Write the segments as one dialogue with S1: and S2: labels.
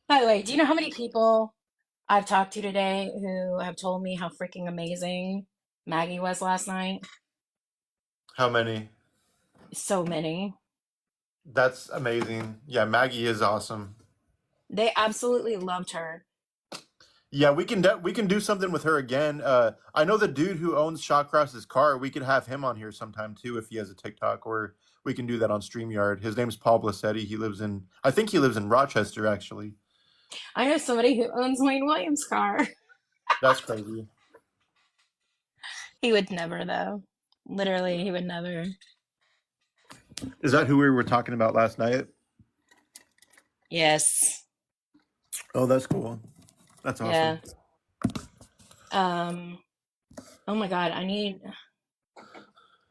S1: By the way, do you know how many people I've talked to today who have told me how freaking amazing Maggie was last night?
S2: How many?
S1: So many.
S2: That's amazing. Yeah, Maggie is awesome.
S1: They absolutely loved her.
S2: Yeah, we can do something with her again. I know the dude who owns Shawcross's car. We could have him on here sometime too if he has a TikTok, or we can do that on StreamYard. His name's Paul Blassetti. I think he lives in Rochester actually.
S1: I know somebody who owns Wayne Williams' car.
S2: That's crazy.
S1: He would never, though. Literally, he would never.
S2: Is that who we were talking about last night?
S1: Yes.
S2: Oh, that's cool. That's awesome.
S1: Yeah. Um, oh my God, I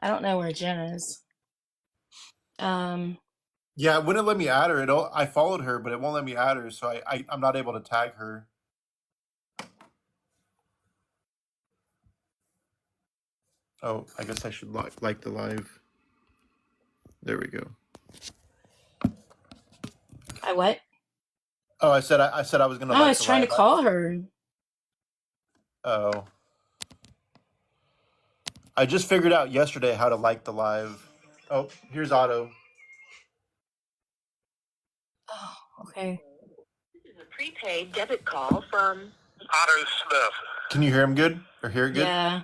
S1: don't know where Jen is. Um,
S2: Yeah, it wouldn't let me add her. I followed her, but it won't let me add her, so I'm not able to tag her. Oh, I guess I should like the live. There we go.
S1: I what?
S2: Oh, I said I was gonna
S1: Oh, I
S2: like
S1: was
S2: the
S1: trying to
S2: live.
S1: call her.
S2: Oh, I just figured out yesterday how to like the live. Oh, here's Otto.
S1: Oh, okay.
S3: This is a prepaid debit call from Otto Smith.
S2: Can you hear him good or hear it good?
S1: Yeah.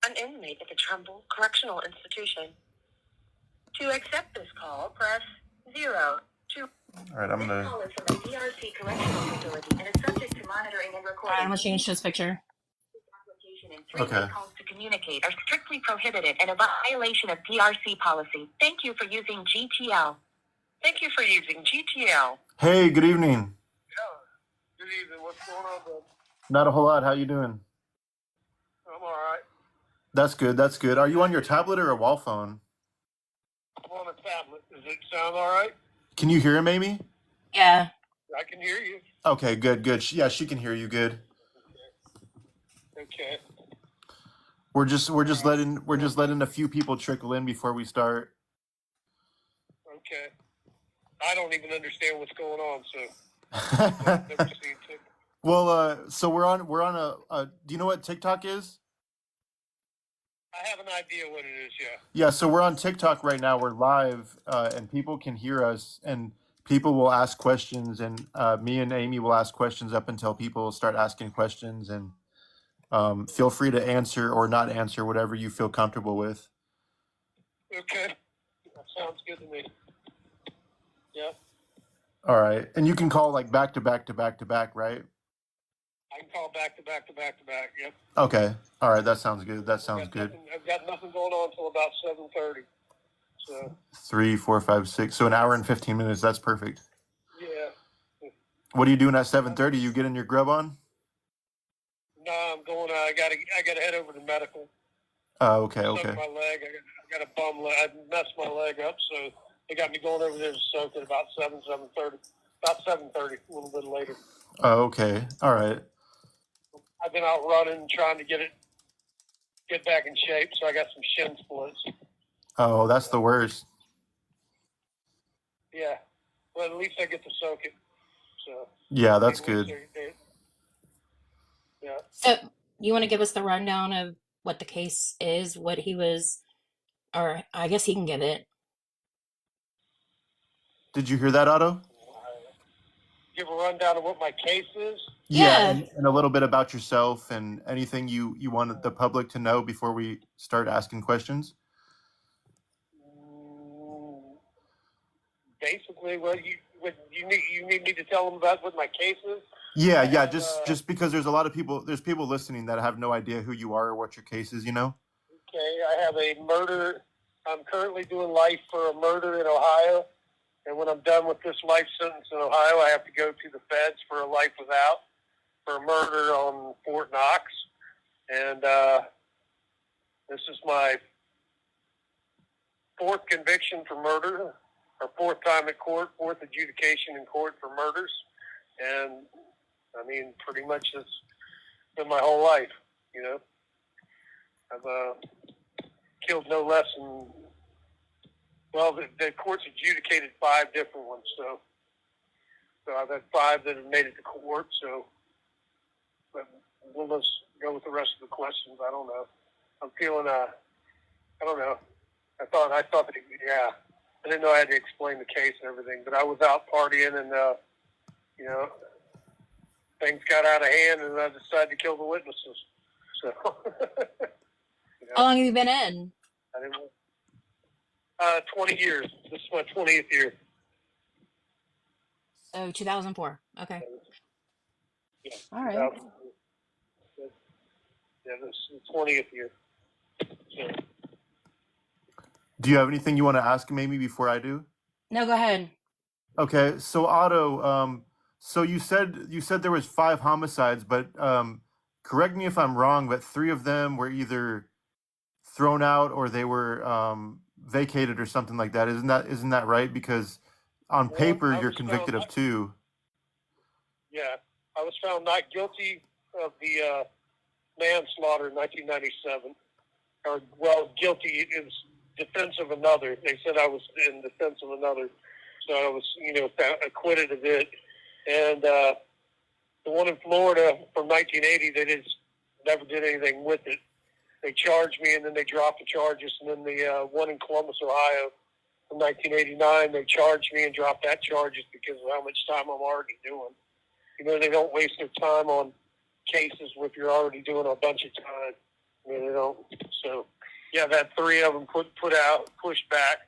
S3: An inmate at the Trumbull Correctional Institution. To accept this call, press 0.
S2: All right,
S3: This call is from the DRC Correctional Facility and is subject to monitoring and
S1: All right, I'm
S3: recording.
S1: gonna change this picture.
S3: This application and three-way
S2: Okay.
S3: calls to communicate are strictly prohibited and a violation of DRC policy. Thank you for using GTL. Thank you for using GTL.
S2: Hey, good evening.
S3: Yeah. Good evening. What's going on, bud?
S2: Not a whole lot. How you doing?
S3: I'm all right.
S2: That's good. That's good. Are you on your tablet or a wall phone?
S3: I'm on a tablet. Does it sound all right?
S2: Can you hear him, Amy?
S1: Yeah.
S3: I can hear you.
S2: Okay, good, good. Yeah, she can hear you good.
S3: Okay.
S2: We're just letting a few people trickle in before we start.
S3: Okay. I don't even understand what's going on, so I've never seen TikTok.
S2: Well, so we're on a. Do you know what TikTok is?
S3: I have an idea what it is, yeah.
S2: Yeah, so we're on TikTok right now. We're live, and people can hear us, and people will ask questions, and me and Amy will ask questions up until people start asking questions, and feel free to answer or not answer whatever you feel comfortable with.
S3: Okay. That sounds good to me. Yeah.
S2: All right, and you can call like back to back to back to back, right?
S3: I can call back to back to back to back, yep.
S2: Okay. All right, that sounds good. That sounds good.
S3: I've got nothing going on until about 7:30. So
S2: 3, 4, 5, 6. So an hour and 15 minutes. That's perfect.
S3: yeah.
S2: What are you doing at 7:30? You getting your grub on?
S3: No, I'm going I gotta head over to medical.
S2: Oh, okay,
S3: Soak
S2: okay.
S3: my leg. I got a bum leg. I messed my leg up, so they got me going over there to soak at about 7:30. About 7:30, a little bit later.
S2: Oh, okay. All right.
S3: I've been out running, trying to get back in shape, so I got some shin splints.
S2: Oh, that's the worst.
S3: Yeah, well, at least I get to soak it. So
S2: Yeah, that's
S3: at least
S2: good.
S3: yeah.
S1: So, you want to give us the rundown of what the case is, what he was, or I guess he can give it.
S2: Did you hear that, Otto?
S3: Give a rundown of what my case is.
S2: Yeah,
S1: Yeah.
S2: and a little bit about yourself and anything you want the public to know before we start asking questions.
S3: Basically, what you need me to tell them about what my case is.
S2: Yeah,
S3: I
S2: yeah.
S3: have,
S2: Just because there's people listening that have no idea who you are or what your case is. You know.
S3: okay, I have a murder. I'm currently doing life for a murder in Ohio, and when I'm done with this life sentence in Ohio, I have to go to the feds for a life without for a murder on Fort Knox, and this is my fourth conviction for murder, or fourth time at court, fourth adjudication in court for murders, and I mean, pretty much it's been my whole life, you know. I've killed no less than, well, the court's adjudicated 5 different ones, so So I've had 5 that have made it to court. So, but we'll just go with the rest of the questions. I don't know. I'm feeling I don't know. I thought that, yeah. I didn't know I had to explain the case and everything, but I was out partying and you know, things got out of hand, and I decided to kill the witnesses. So, you
S1: How
S3: know,
S1: long have you been in?
S3: I didn't. 20 years. This is my 20th year.
S1: So 2004. Okay.
S3: Yeah,
S1: All right.
S3: yeah, this is the 20th year. So,
S2: Do you have anything you want to ask maybe before I do?
S1: No, go ahead.
S2: Okay, so Otto, so you said there was 5 homicides, but correct me if I'm wrong, but 3 of them were either thrown out or they were vacated or something like that. Isn't that right? Because on
S3: well,
S2: paper
S3: I
S2: you're
S3: was found.
S2: convicted of 2.
S3: Yeah, I was found not guilty of the manslaughter in 1997. Or well, guilty is defense of another. They said I was in defense of another, so I was, found, acquitted of it. And the one in Florida from 1980, they just never did anything with it. They charged me, and then they dropped the charges. And then the one in Columbus, Ohio, from 1989, they charged me and dropped that charges because of how much time I'm already doing. They don't waste their time on cases if you're already doing a bunch of time. They don't. So, yeah, I've had 3 of them put out, pushed back,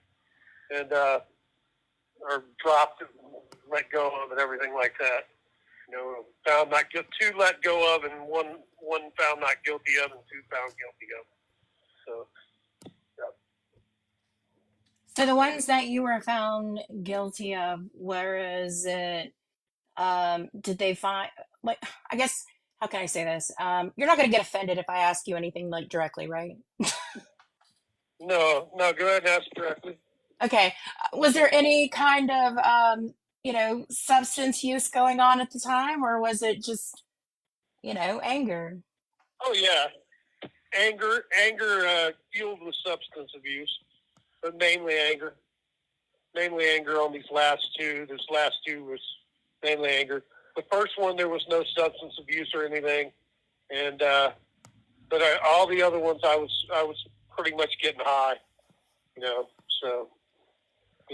S3: and or dropped, and let go of, and everything like that. Found not guilty, 2 let go of, and one found not guilty of, and 2 found guilty of. So, yeah.
S1: So the ones that you were found guilty of, whereas it, did they find, like, I guess, how can I say this? You're not going to get offended if I ask you anything like directly, right?
S3: No, go ahead and ask directly.
S1: Okay. Was there any kind of, substance use going on at the time, or was it just, anger?
S3: Oh yeah, anger, fueled with substance abuse, but mainly anger. Mainly anger on these last 2. This last 2 was mainly anger. The first one, there was no substance abuse or anything, and but all the other ones, I was pretty much getting high. So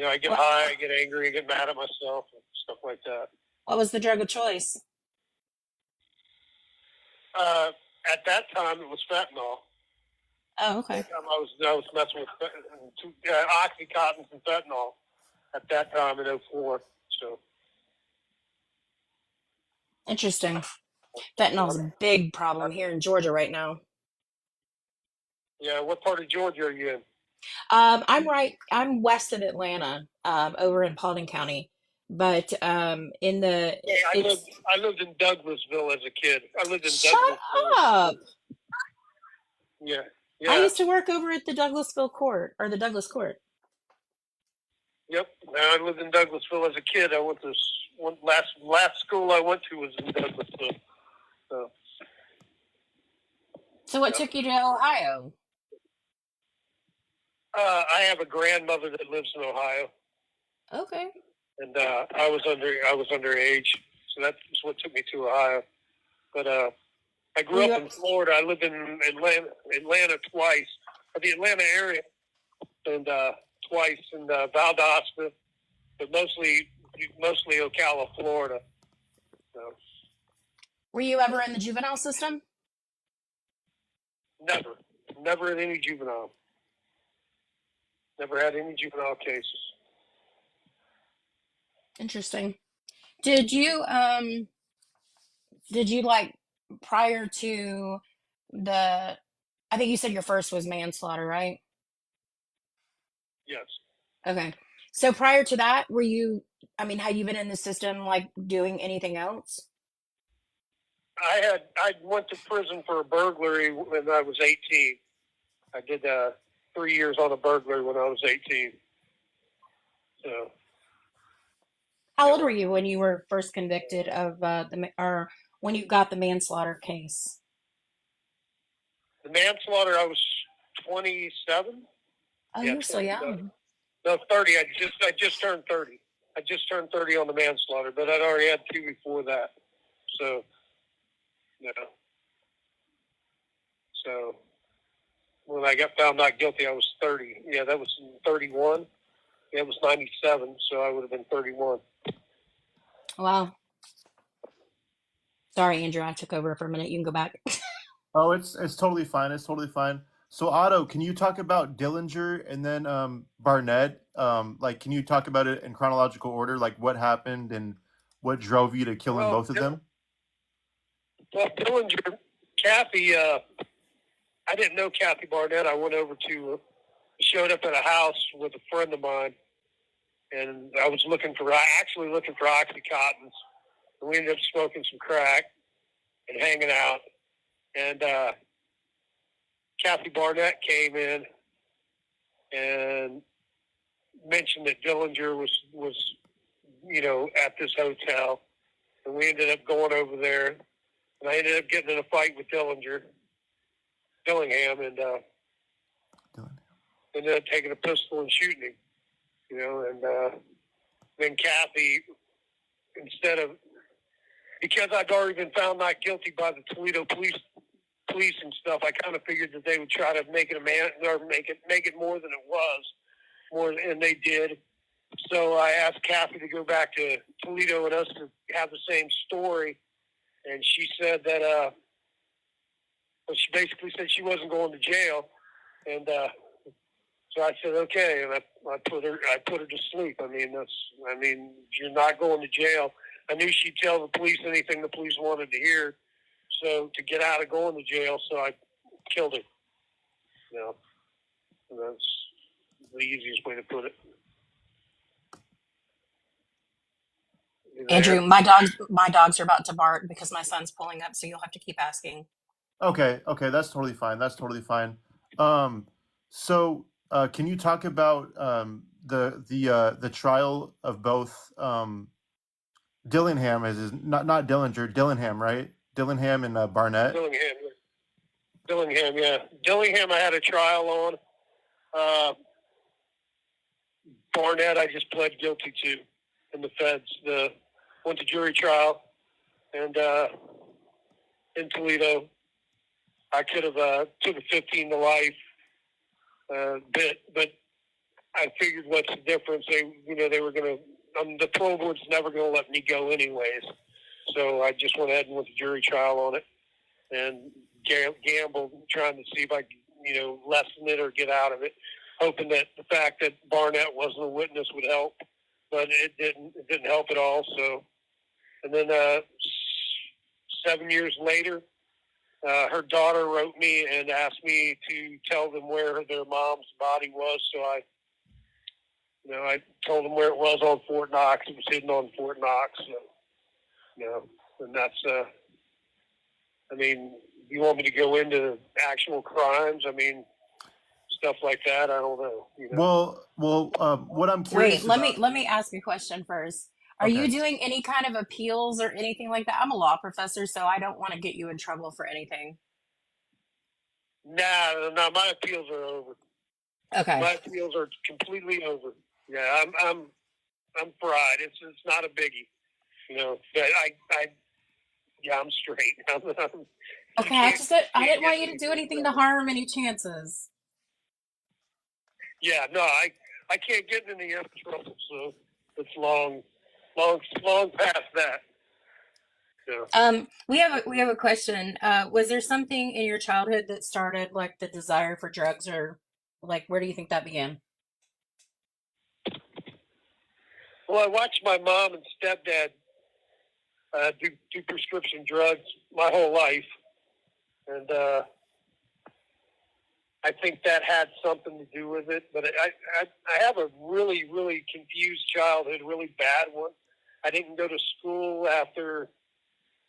S3: I get
S1: What,
S3: high, I get angry, I get mad at myself, and stuff like that.
S1: what was the drug of choice?
S3: Uh, at that time, it was fentanyl.
S1: Oh,
S3: At
S1: okay.
S3: that time, I was messing with oxycontin and fentanyl. At that time in '04. So
S1: Interesting. Fentanyl's a big problem here in Georgia right now.
S3: yeah, what part of Georgia are you in?
S1: I'm west of Atlanta, over in Paulding County, but
S3: Yeah,
S1: it's,
S3: I lived in Douglasville as a kid. I lived in
S1: shut
S3: Douglasville as a
S1: up.
S3: kid. Yeah,
S1: I
S3: yeah,
S1: used to work over at the Douglasville court, or the Douglas court.
S3: yep. Now I lived in Douglasville as a kid. I went to one last school I went to was in Douglasville. So
S1: So what
S3: yeah.
S1: took you to Ohio?
S3: I have a grandmother that lives in Ohio,
S1: Okay.
S3: and I was underage, so that's what took me to Ohio. But I
S1: Were
S3: grew
S1: you
S3: up
S1: up?
S3: in Florida. I lived in Atlanta twice, the Atlanta area, and twice in Valdosta, but mostly Ocala, Florida. So
S1: Were you ever in the juvenile system?
S3: never in any juvenile. Never had any juvenile cases.
S1: Interesting. Did you um did you like prior to the I think you said your first was manslaughter, right?
S3: Yes,
S1: Okay. So prior to that, had you been in the system like doing anything else?
S3: I went to prison for a burglary when I was 18. I did 3 years on a burglary when I was 18. So
S1: How old
S3: yeah,
S1: were you when you were first convicted of or when you got the manslaughter case?
S3: the manslaughter I was 27.
S1: Oh,
S3: Yeah,
S1: you're so
S3: 27.
S1: young.
S3: No, 30. I just turned 30. I just turned 30 on the manslaughter, but I'd already had 2 before that. So, you know, so when I got found not guilty, I was 30. Yeah, that was in 31. Yeah, it was 97, so I would have been 31.
S1: Wow. Sorry, Andrew, I took over for a minute. You can go back.
S2: Oh, it's totally fine. It's totally fine. So Otto, can you talk about Dillinger and then Barnett? Like, can you talk about it in chronological order? Like, what happened and what drove you to killing
S3: Well,
S2: both of them?
S3: Dillinger, Kathy, I didn't know Kathy Barnett. I went over to, showed up at a house with a friend of mine, and I was actually looking for Oxycontins. And we ended up smoking some crack and hanging out. And Kathy Barnett came in and mentioned that Dillinger was at this hotel, and we ended up going over there, and I ended up getting in a fight with Dillingham, and ended up taking a pistol and shooting him, and then Kathy, because I'd already been found not guilty by the Toledo police and stuff, I kind of figured that they would try to make it make it more than it was, and they did. So I asked Kathy to go back to Toledo and us to have the same story, and she said that she basically said she wasn't going to jail, and so I said okay, and I put her to sleep. I mean, you're not going to jail. I knew she'd tell the police anything the police wanted to hear, so to get out of going to jail, so I killed her. And that's the easiest way to put it. You
S1: Andrew,
S3: there?
S1: my dogs are about to bark because my son's pulling up, so you'll have to keep asking.
S2: Okay, that's totally fine. That's totally fine. Um, can you talk about the trial of both Dillingham not Dillinger, Dillingham, right? Dillingham and Barnett.
S3: Dillingham, yeah. Dillingham I had a trial on. Barnett I just pled guilty to in the feds. Went to jury trial, and in Toledo, I could have took a 15 to life bit, but I figured what's the difference? They were going to. The parole board's never going to let me go anyways, so I just went ahead and went to jury trial on it, and gambled, trying to see if I could, lessen it or get out of it, hoping that the fact that Barnett wasn't a witness would help, but it didn't. It didn't help at all. So, and then 7 years later, her daughter wrote me and asked me to tell them where their mom's body was. So I told them where it was on Fort Knox. It was hidden on Fort Knox. So, and that's, you want me to go into actual crimes? Stuff like that. I don't know.
S2: What I'm
S1: Wait,
S2: curious
S1: let
S2: about.
S1: me ask a question first. Are
S2: Okay.
S1: you doing any kind of appeals or anything like that? I'm a law professor, so I don't want to get you in trouble for anything.
S3: Nah, no, my appeals are over.
S1: Okay.
S3: My appeals are completely over. Yeah, I'm fried. It's not a biggie. I'm straight. You
S1: Okay,
S3: can't
S1: I didn't want
S3: get
S1: you to do
S3: anything
S1: anything to
S3: better.
S1: harm any chances.
S3: Yeah, no, I can't get in any other trouble. So it's long past that. Yeah.
S1: We have a question. Was there something in your childhood that started like the desire for drugs, or like where do you think that began?
S3: Well, I watched my mom and stepdad do prescription drugs my whole life, and I think that had something to do with it. But I have a really, really confused childhood, really bad one. I didn't go to school after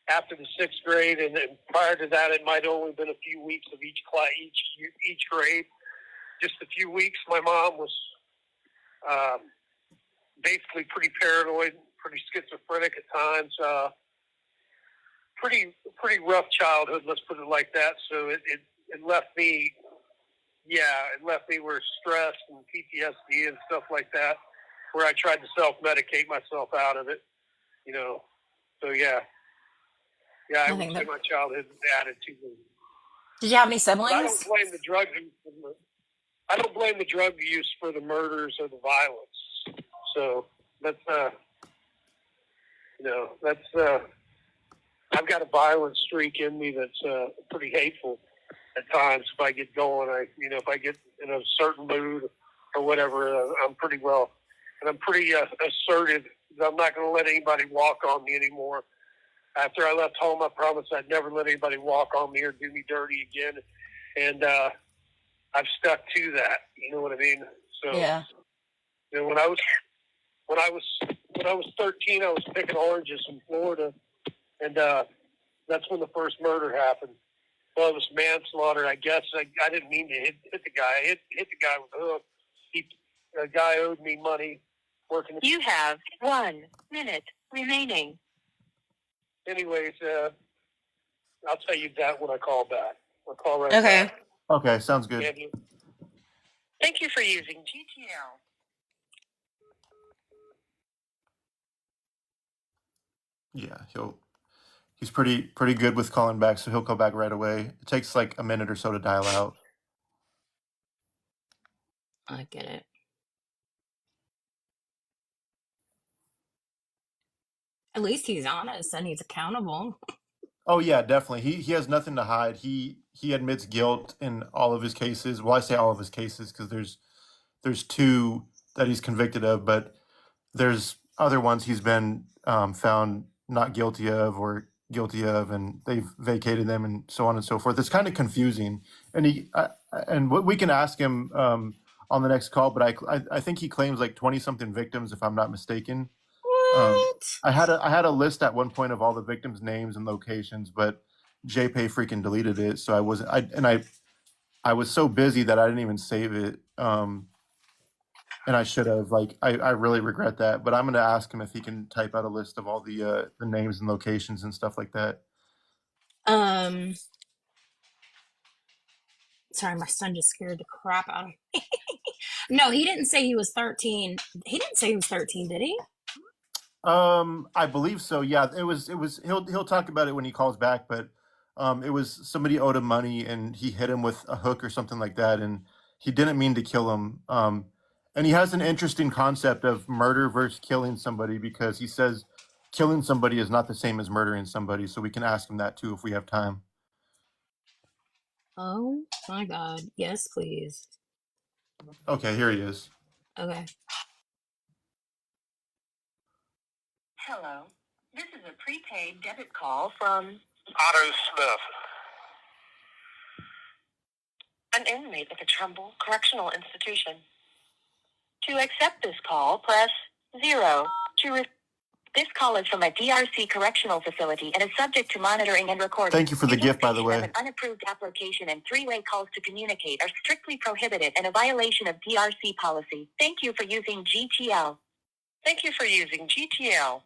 S3: the sixth grade, and then prior to that, it might have only been a few weeks of each class, each grade. Just a few weeks. My mom was basically pretty paranoid, pretty schizophrenic at times. Pretty rough childhood, let's put it like that. So it left me, it left me with stress and PTSD and stuff like that. where I tried to self-medicate myself out of it, you know. So yeah, I
S1: I
S3: would
S1: think
S3: say
S1: that.
S3: my childhood added to me.
S1: Did you have any
S3: But I don't
S1: siblings?
S3: blame the drug use. I don't blame the drug use for the murders or the violence. So that's I've got a violent streak in me that's pretty hateful at times. If I get going, if I get in a certain mood or whatever, I'm pretty well, and I'm pretty assertive. I'm not going to let anybody walk on me anymore. After I left home, I promised I'd never let anybody walk on me or do me dirty again, and I've stuck to that. You know what I mean? So,
S1: Yeah.
S3: when I was 13, I was picking oranges in Florida, and that's when the first murder happened. Well, it was manslaughter, I guess. I didn't mean to hit the guy. I hit the guy with a hook. The guy owed me money working. You have 1 minute remaining. Anyways, I'll tell you that when I call back. I'll call right
S1: Okay.
S3: back.
S2: Okay, sounds good.
S3: Andy, thank you for using GTL.
S2: Yeah, he's pretty good with calling back, so he'll call back right away. It takes like a minute or so to dial out.
S1: I get it. At least he's honest and he's accountable.
S2: Oh yeah, definitely. He has nothing to hide. He admits guilt in all of his cases. Well, I say all of his cases because there's two that he's convicted of, but there's other ones he's been found not guilty of or guilty of, and they've vacated them and so on and so forth. It's kind of confusing, and we can ask him on the next call. But I think he claims like 20 something victims, if I'm not mistaken.
S1: What?
S2: I had a list at one point of all the victims' names and locations, but JPay freaking deleted it, so I was so busy that I didn't even save it. And I should have. Like, I really regret that. But I'm going to ask him if he can type out a list of all the names and locations and stuff like that.
S1: Um, sorry, my son just scared the crap out of me. No, he didn't say he was 13. He didn't say he was 13, did he?
S2: I believe so. Yeah, it was. He'll talk about it when he calls back. But it was somebody owed him money and he hit him with a hook or something like that, and he didn't mean to kill him. And he has an interesting concept of murder versus killing somebody because he says killing somebody is not the same as murdering somebody. So we can ask him that too if we have time.
S1: Oh my God. Yes, please.
S2: Okay, here he is.
S1: Okay.
S4: Hello. This is a prepaid debit call from
S3: Otto Smith.
S4: an inmate at the Trumbull Correctional Institution. To accept this call, press 0. This call is from a DRC correctional facility and is subject to monitoring and recording.
S2: Thank you for the gift, by the way.
S4: An unapproved application and three-way calls to communicate are strictly prohibited and a violation of DRC policy. Thank you for using GTL.
S3: Thank you for using GTL.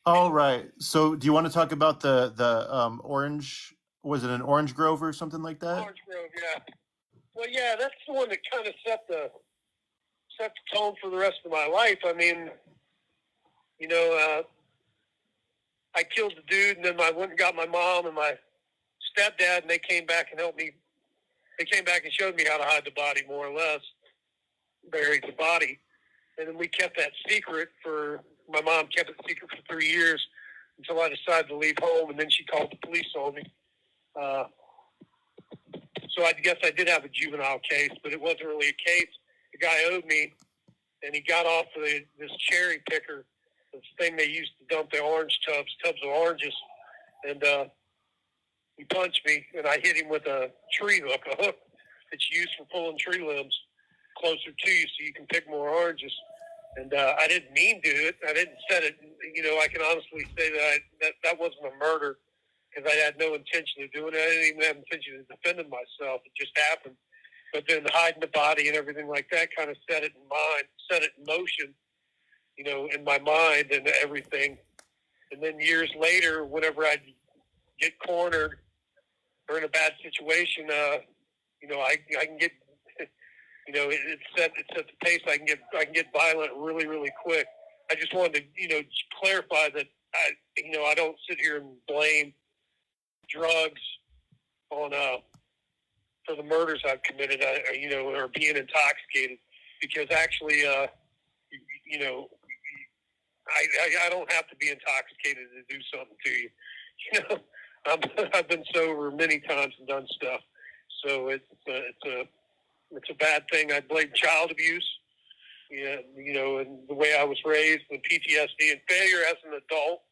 S2: All right. So, do you want to talk about the orange? Was it an orange grove or something like that?
S3: Orange Grove, yeah. Well, yeah, that's the one that kind of set the tone for the rest of my life. I mean, I killed the dude, and then I went and got my mom and my stepdad, and they came back and helped me. They came back and showed me how to hide the body, more or less, buried the body. And then we kept that secret my mom kept it secret for 3 years until I decided to leave home, and then she called the police on me. So I guess I did have a juvenile case, but it wasn't really a case. The guy owed me, and he got off of this cherry picker, this thing they used to dump the orange tubs of oranges, and he punched me, and I hit him with a tree hook, a hook that's used for pulling tree limbs closer to you so you can pick more oranges. And I didn't mean to do it. I didn't set it. I can honestly say that wasn't a murder because I had no intention of doing it. I didn't even have intention of defending myself. It just happened. But then hiding the body and everything like that kind of set it in motion, in my mind and everything. And then years later, whenever I'd get cornered or in a bad situation, I can get It's at the pace I can get violent really, really quick. I just wanted to, clarify that I don't sit here and blame drugs on for the murders I've committed, or being intoxicated, because actually, I don't have to be intoxicated to do something to you. I've been sober many times and done stuff, so it's a bad thing. I blame child abuse, and the way I was raised, the PTSD and failure as an adult.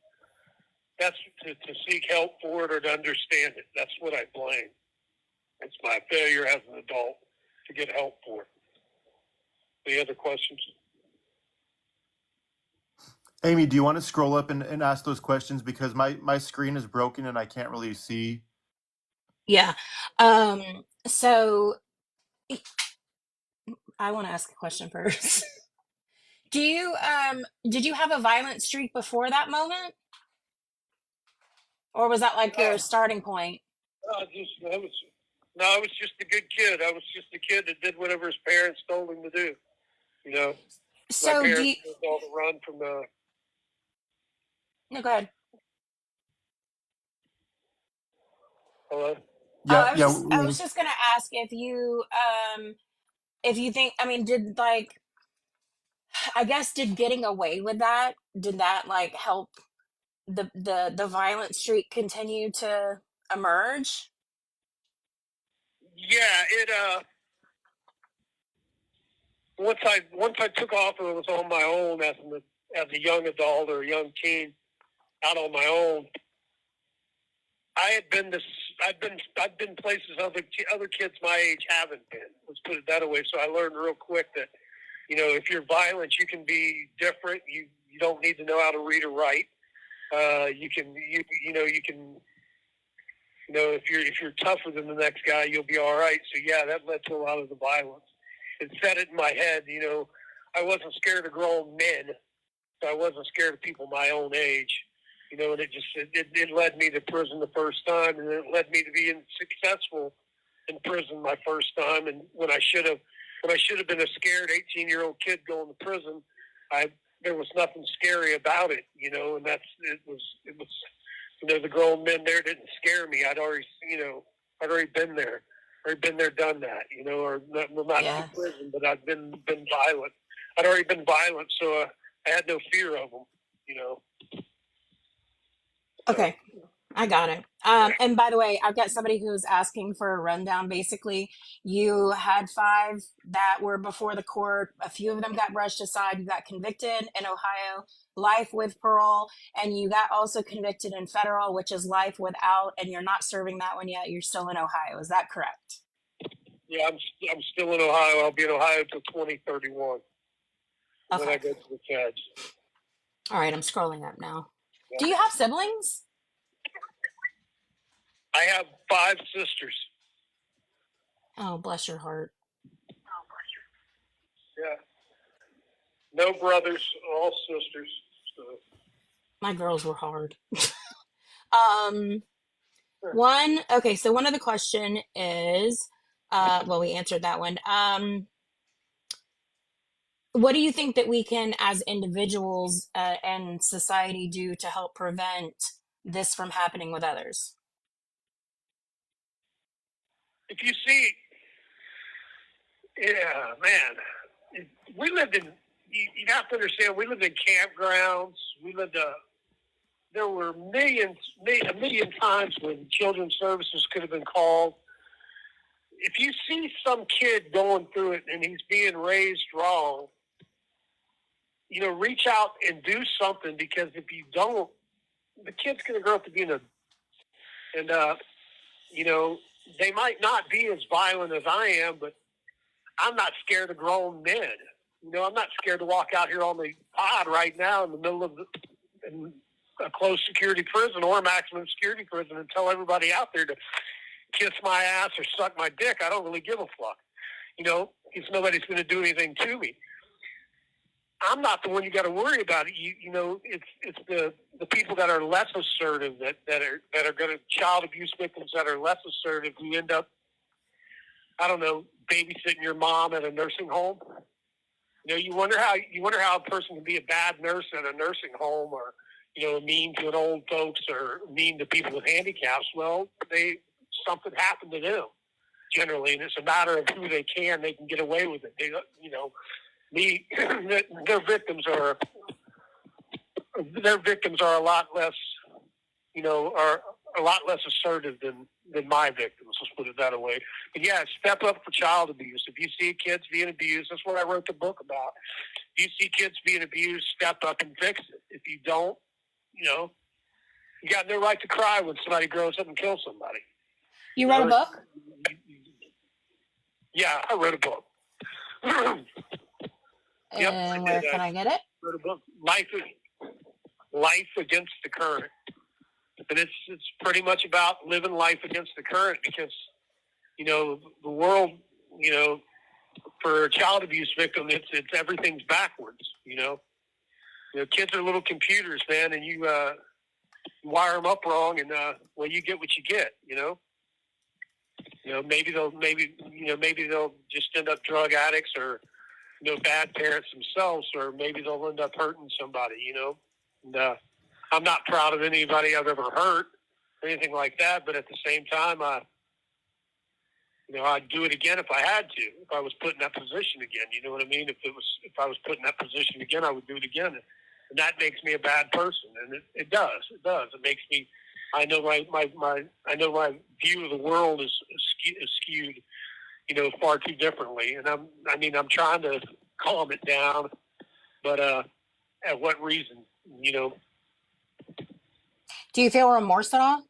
S3: That's to seek help for it or to understand it. That's what I blame. It's my failure as an adult to get help for it. Any other questions?
S2: Amy, do you want to scroll up and ask those questions, because my screen is broken and I can't really see?
S1: Yeah. So I want to ask a question first. Did you have a violent streak before that moment? Or was that like your starting point?
S3: I was just a good kid. I was just a kid that did whatever his parents told him to do. My
S1: So
S3: parents was all to run from the.
S1: No, go ahead.
S3: Hello?
S2: Yeah,
S1: I was just gonna ask if you think, I mean, did like, I guess, did getting away with that, did that like help the violent streak continue to emerge?
S3: Yeah, it once I took off and was on my own as a young adult or a young teen, out on my own, I've been places other kids my age haven't been. Let's put it that way. So I learned real quick that, if you're violent, you can be different. You don't need to know how to read or write. If you're tougher than the next guy, you'll be all right. So yeah, that led to a lot of the violence. It set it in my head. I wasn't scared of grown men, so I wasn't scared of people my own age. And it led me to prison the first time, and it led me to being successful in prison my first time. And when I should have been a scared 18-year-old kid going to prison, there was nothing scary about it, and it was the grown men there didn't scare me. I'd already been there, done that, or not
S1: Yeah.
S3: in prison, but I'd been violent. I'd already been violent, so I had no fear of them,
S1: Okay, I got it. And by the way, I've got somebody who's asking for a rundown. Basically, you had 5 that were before the court. A few of them got brushed aside. You got convicted in Ohio, life with parole, and you got also convicted in federal, which is life without, and you're not serving that one yet. You're still in Ohio. Is that correct?
S3: Yeah, I'm still in Ohio. I'll be in Ohio till 2031.
S1: Okay.
S3: When I go to the feds.
S1: All right, I'm scrolling up now.
S3: Yeah.
S1: Do you have siblings?
S3: I have 5 sisters.
S1: Oh, bless your heart.
S3: Yeah. No brothers, all sisters. So.
S1: My girls were hard. So one of the question is, well, we answered that one. What do you think that we can, as individuals and society, do to help prevent this from happening with others?
S3: If you see, yeah, man, we lived in, you have to understand, we lived in campgrounds. There were a million times when children's services could have been called. If you see some kid going through it and he's being raised wrong, reach out and do something, because if you don't, the kid's going to grow up to be they might not be as violent as I am, but I'm not scared of grown men. I'm not scared to walk out here on the pod right now in the middle of a closed security prison or a maximum security prison and tell everybody out there to kiss my ass or suck my dick. I don't really give a fuck, because nobody's going to do anything to me. I'm not the one you got to worry about. It's the people that are less assertive that are going to, child abuse victims that are less assertive, who end up, I don't know, babysitting your mom at a nursing home. You wonder how a person can be a bad nurse at a nursing home, or mean to an old folks, or mean to people with handicaps. Well, something happened to them generally, and it's a matter of who they can get away with it. Their victims are a lot less, are a lot less assertive than my victims. Let's put it that way. But yeah, step up for child abuse. If you see kids being abused, that's what I wrote the book about. If you see kids being abused, step up and fix it. If you don't, you got no right to cry when somebody grows up and kills somebody.
S1: You wrote a book?
S3: Yeah, I wrote a book. Yep,
S1: And where can I get it?
S3: I wrote a book, Life Against the Current. And it's pretty much about living life against the current, because, the world, for a child abuse victim, it's everything's backwards, kids are little computers, man, and you wire them up wrong, and you get what you get, maybe they'll just end up drug addicts, or bad parents themselves, or maybe they'll end up hurting somebody, and I'm not proud of anybody I've ever hurt, anything like that, but at the same time, I'd do it again if I had to, if I was put in that position again. You know what I mean? If I was put in that position again, I would do it again. And that makes me a bad person. And it does. It makes me, I know my view of the world is skewed, far too differently. And I'm trying to calm it down, but, at what reason,
S1: Do you feel remorse at all?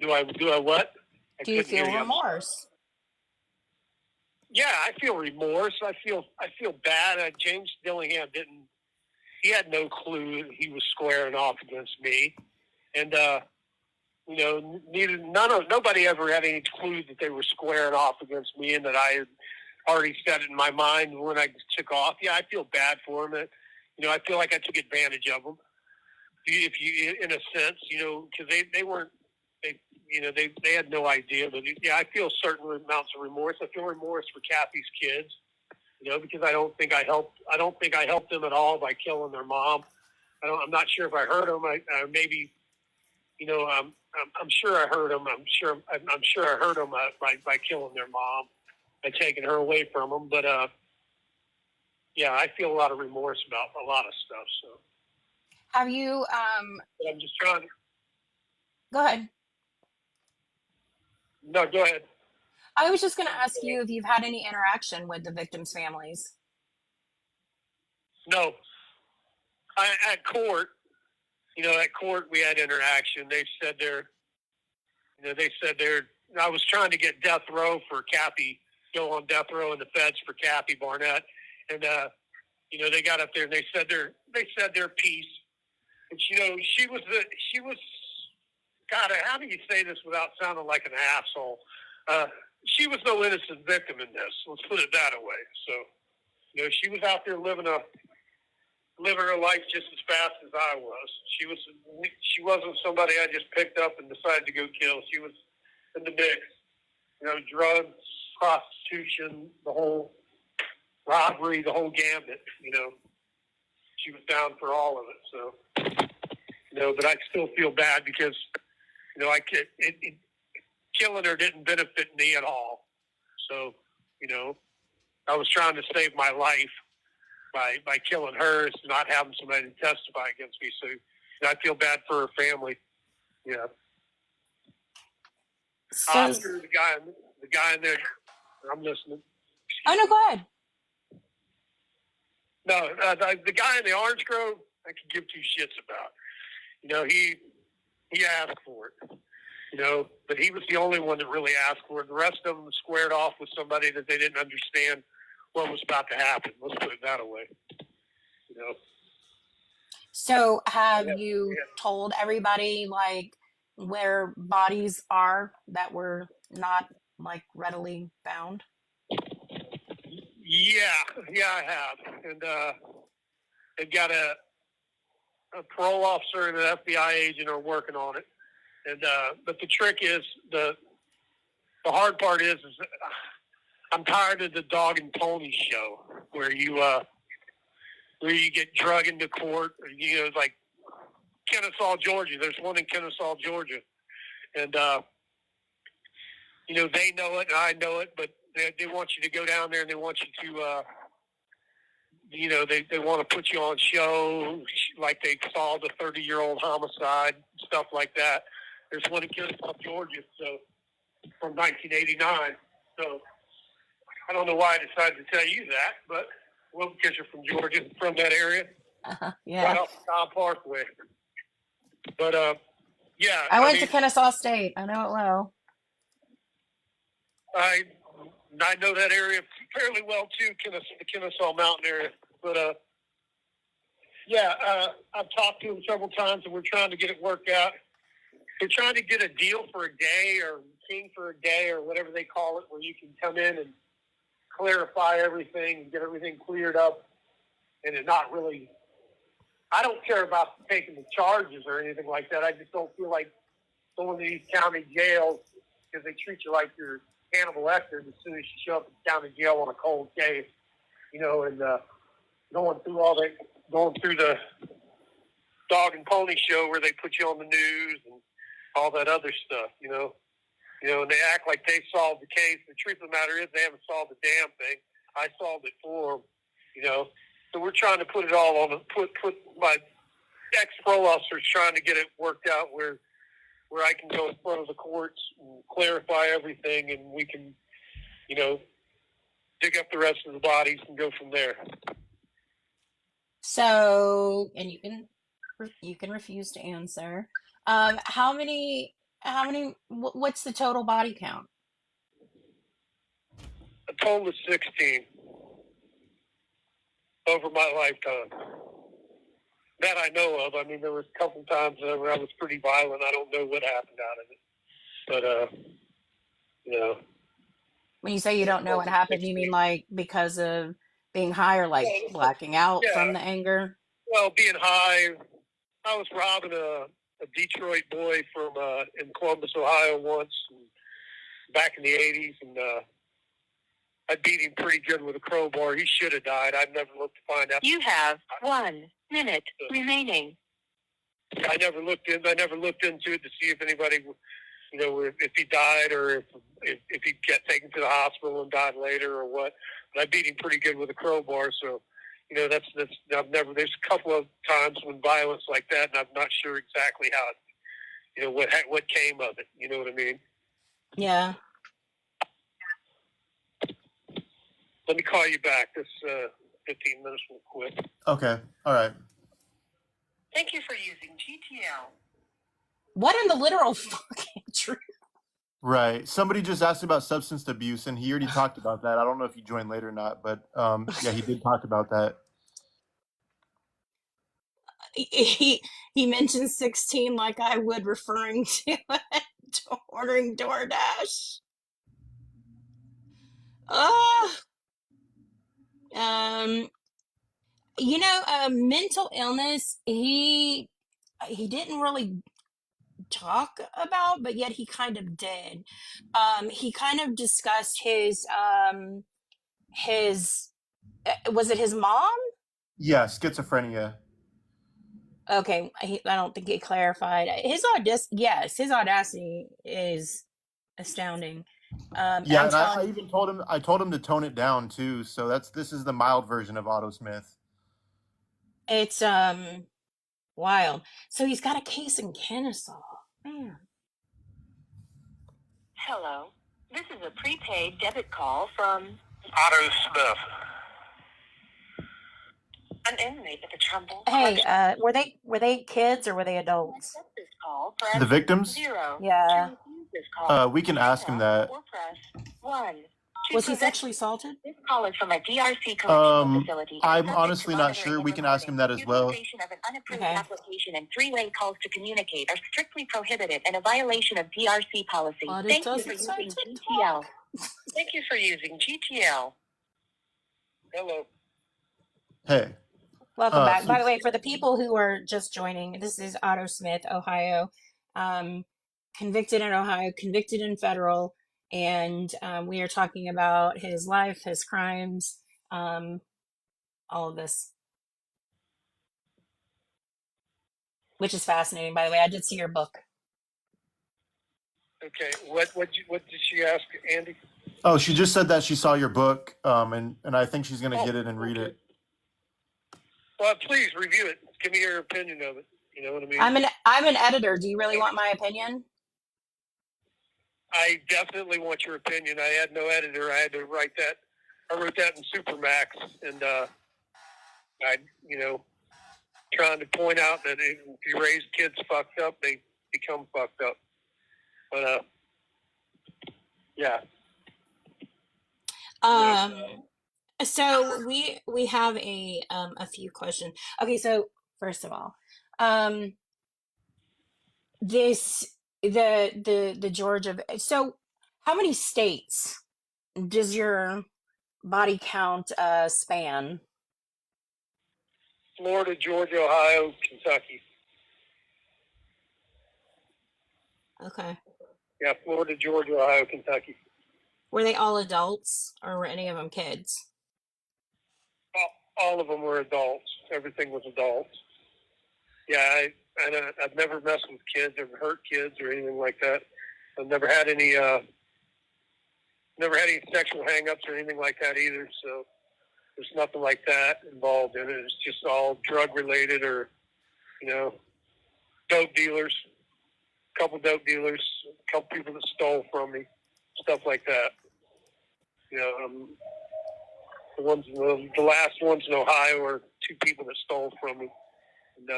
S3: Do I what?
S1: Do you feel remorse?
S3: Yeah, I feel remorse. I feel bad. James Dillingham he had no clue he was squaring off against me. And, nobody ever had any clue that they were squaring off against me, and that I had already said it in my mind when I took off. Yeah, I feel bad for him. I feel like I took advantage of him. If you, in a sense, because they weren't, they had no idea. But yeah, I feel certain amounts of remorse. I feel remorse for Kathy's kids, because I don't think I helped them at all by killing their mom. I'm not sure if I hurt them. Maybe, I'm sure I hurt them. I'm sure I hurt them by killing their mom, by taking her away from them. But yeah, I feel a lot of remorse about a lot of stuff. So.
S1: Have you,
S3: But I'm just trying to.
S1: go ahead.
S3: No, go ahead.
S1: I was just going to ask you if you've had any interaction with the victims' families.
S3: No. At court, we had interaction. They said I was trying to get death row for Kathy, go on death row in the feds for Kathy Barnett. And, they got up there and they said their piece. And, she was, God, how do you say this without sounding like an asshole? She was no innocent victim in this. Let's put it that way. So, she was out there living her life just as fast as I was. She wasn't somebody I just picked up and decided to go kill. She was in the mix. Drugs, prostitution, the whole robbery, the whole gambit. She was down for all of it. So, but I still feel bad because, killing her didn't benefit me at all. So, I was trying to save my life by killing her, not having somebody to testify against me. So I feel bad for her family. Yeah.
S1: So,
S3: Oscar, the guy in there, I'm listening.
S1: oh, no, go ahead.
S3: No, the guy in the Orange Grove, I could give two shits about. He asked for it, but he was the only one that really asked for it. The rest of them squared off with somebody that they didn't understand what was about to happen. Let's put it that way.
S1: So have you told everybody like where bodies are that were not like readily found?
S3: Yeah, I have. And they've got a parole officer and an FBI agent are working on it. And but the trick is the the hard part is I'm tired of the dog and pony show where you get drug into court. Like Kennesaw, Georgia. There's one in Kennesaw, Georgia, and they know it and I know it, but they want you to go down there and they want you to. They want to put you on show, like they solved a 30-year-old homicide, stuff like that. There's one in Kennesaw, Georgia, so from 1989. So I don't know why I decided to tell you that, but because you're from Georgia, from that area,
S1: Yeah.
S3: right off the Town Parkway. But yeah,
S1: I went to Kennesaw State. I know it well.
S3: I know that area fairly well too, the Kennesaw Mountain area. But I've talked to him several times, and we're trying to get it worked out. We're trying to get a deal for a day, or king for a day, or whatever they call it, where you can come in and clarify everything and get everything cleared up. And it not really, I don't care about taking the charges or anything like that. I just don't feel like going to these county jails because they treat you like you're Hannibal Lecter as soon as you show up in county jail on a cold case, and going through the dog and pony show where they put you on the news and all that other stuff, and they act like they solved the case. The truth of the matter is they haven't solved a damn thing. I solved it for them, So we're trying to put it all on put my ex-pro officers trying to get it worked out where I can go in front of the courts and clarify everything, and we can, dig up the rest of the bodies and go from there.
S1: So, and you can refuse to answer. What's the total body count?
S3: A total of 16 over my lifetime. That I know of. I mean, there was a couple times where I was pretty violent. I don't know what happened out of it. But,
S1: When you say you don't know what happened, you mean like because of being high or like blacking out from the anger?
S3: Well, being high, I was robbing a Detroit boy from in Columbus, Ohio once, back in the 80s, and I beat him pretty good with a crowbar. He should have died. I've never looked to find out.
S4: You have 1 minute remaining.
S3: I never looked into it to see if anybody, if he died or if he got taken to the hospital and died later or what. But I beat him pretty good with a crowbar, so there's a couple of times when violence like that, and I'm not sure exactly how, what came of it. You know what I mean?
S1: Yeah.
S3: Let me call you back. This 15 minutes will quit.
S2: Okay. All right.
S4: Thank you for using GTL.
S1: What in the literal fucking truth?
S2: Right. Somebody just asked about substance abuse, and he already talked about that. I don't know if he joined late or not, but yeah, he did talk about that.
S1: He mentioned 16 like I would, referring to ordering DoorDash. Mental illness, he didn't really talk about, but yet he kind of did. He kind of discussed his was it his mom?
S2: Yeah, schizophrenia.
S1: Okay, I don't think he clarified. His audacity is astounding.
S2: Yeah, and I even told him to tone it down too. So this is the mild version of Otto Smith.
S1: It's wild. So he's got a case in Kennesaw. Man.
S4: Hello. This is a prepaid debit call from
S3: Otto Smith.
S4: an inmate at the Trumbull.
S1: Hey, were they kids or were they adults?
S4: Accept this call, press
S2: The victims?
S4: 0.
S1: Yeah.
S4: To refuse this call,
S2: We can ask him that.
S4: or press 1.
S1: Was he sexually assaulted?
S4: This call is from a DRC correctional facility.
S2: I'm
S4: Subject
S2: honestly
S4: to
S2: not
S4: monitoring
S2: sure.
S4: and
S2: We can ask him that as well.
S4: Utilization of an unapproved
S1: Okay.
S4: application and three-way calls to communicate are strictly prohibited and a violation of DRC policy.
S1: But it
S4: Thank you for
S1: doesn't say
S4: using
S1: TikTok.
S4: GTL. Thank you for using GTL.
S3: Hello.
S2: Hey.
S1: Welcome back. By the way, for the people who are just joining, this is Otto Smith, Ohio. Convicted in Ohio, convicted in federal. and we are talking about his life, his crimes, all of this, which is fascinating. By the way, I did see your book.
S3: Okay, what did she ask, Andy?
S2: Oh, she just said that she saw your book, and I think she's gonna get it and read
S3: okay.
S2: it.
S3: Well, please review it. Give me your opinion of it. You know what I mean?
S1: I'm an editor. Do you really want my opinion?
S3: I definitely want your opinion. I had no editor. I had to write that. I wrote that in Supermax, and I, trying to point out that if you raise kids fucked up, they become fucked up. But yeah.
S1: So we have a few questions. Okay, so first of all, this the Georgia. So how many states does your body count span?
S3: Florida, Georgia, Ohio, Kentucky.
S1: Okay.
S3: Yeah, Florida, Georgia, Ohio, Kentucky.
S1: Were they all adults or were any of them kids?
S3: All of them were adults. Everything was adults. Yeah, I've never messed with kids or hurt kids or anything like that. I've never had any sexual hang-ups or anything like that either. So there's nothing like that involved in it. It's just all drug related or dope dealers, a couple dope dealers, a couple people that stole from me, stuff like that. The last ones in Ohio are two people that stole from me, and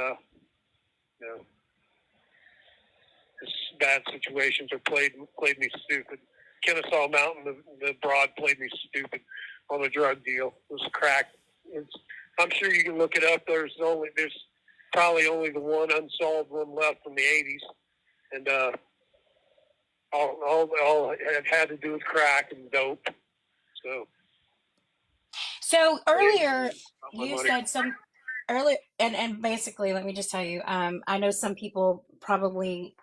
S3: just bad situations or played me stupid. Kennesaw Mountain, the Broad played me stupid on a drug deal. It was crack. I'm sure you can look it up. There's probably only the one unsolved one left from the '80s, and all it had to do with crack and dope.
S1: So earlier you
S3: money.
S1: said some earlier and basically let me just tell you, I know some people probably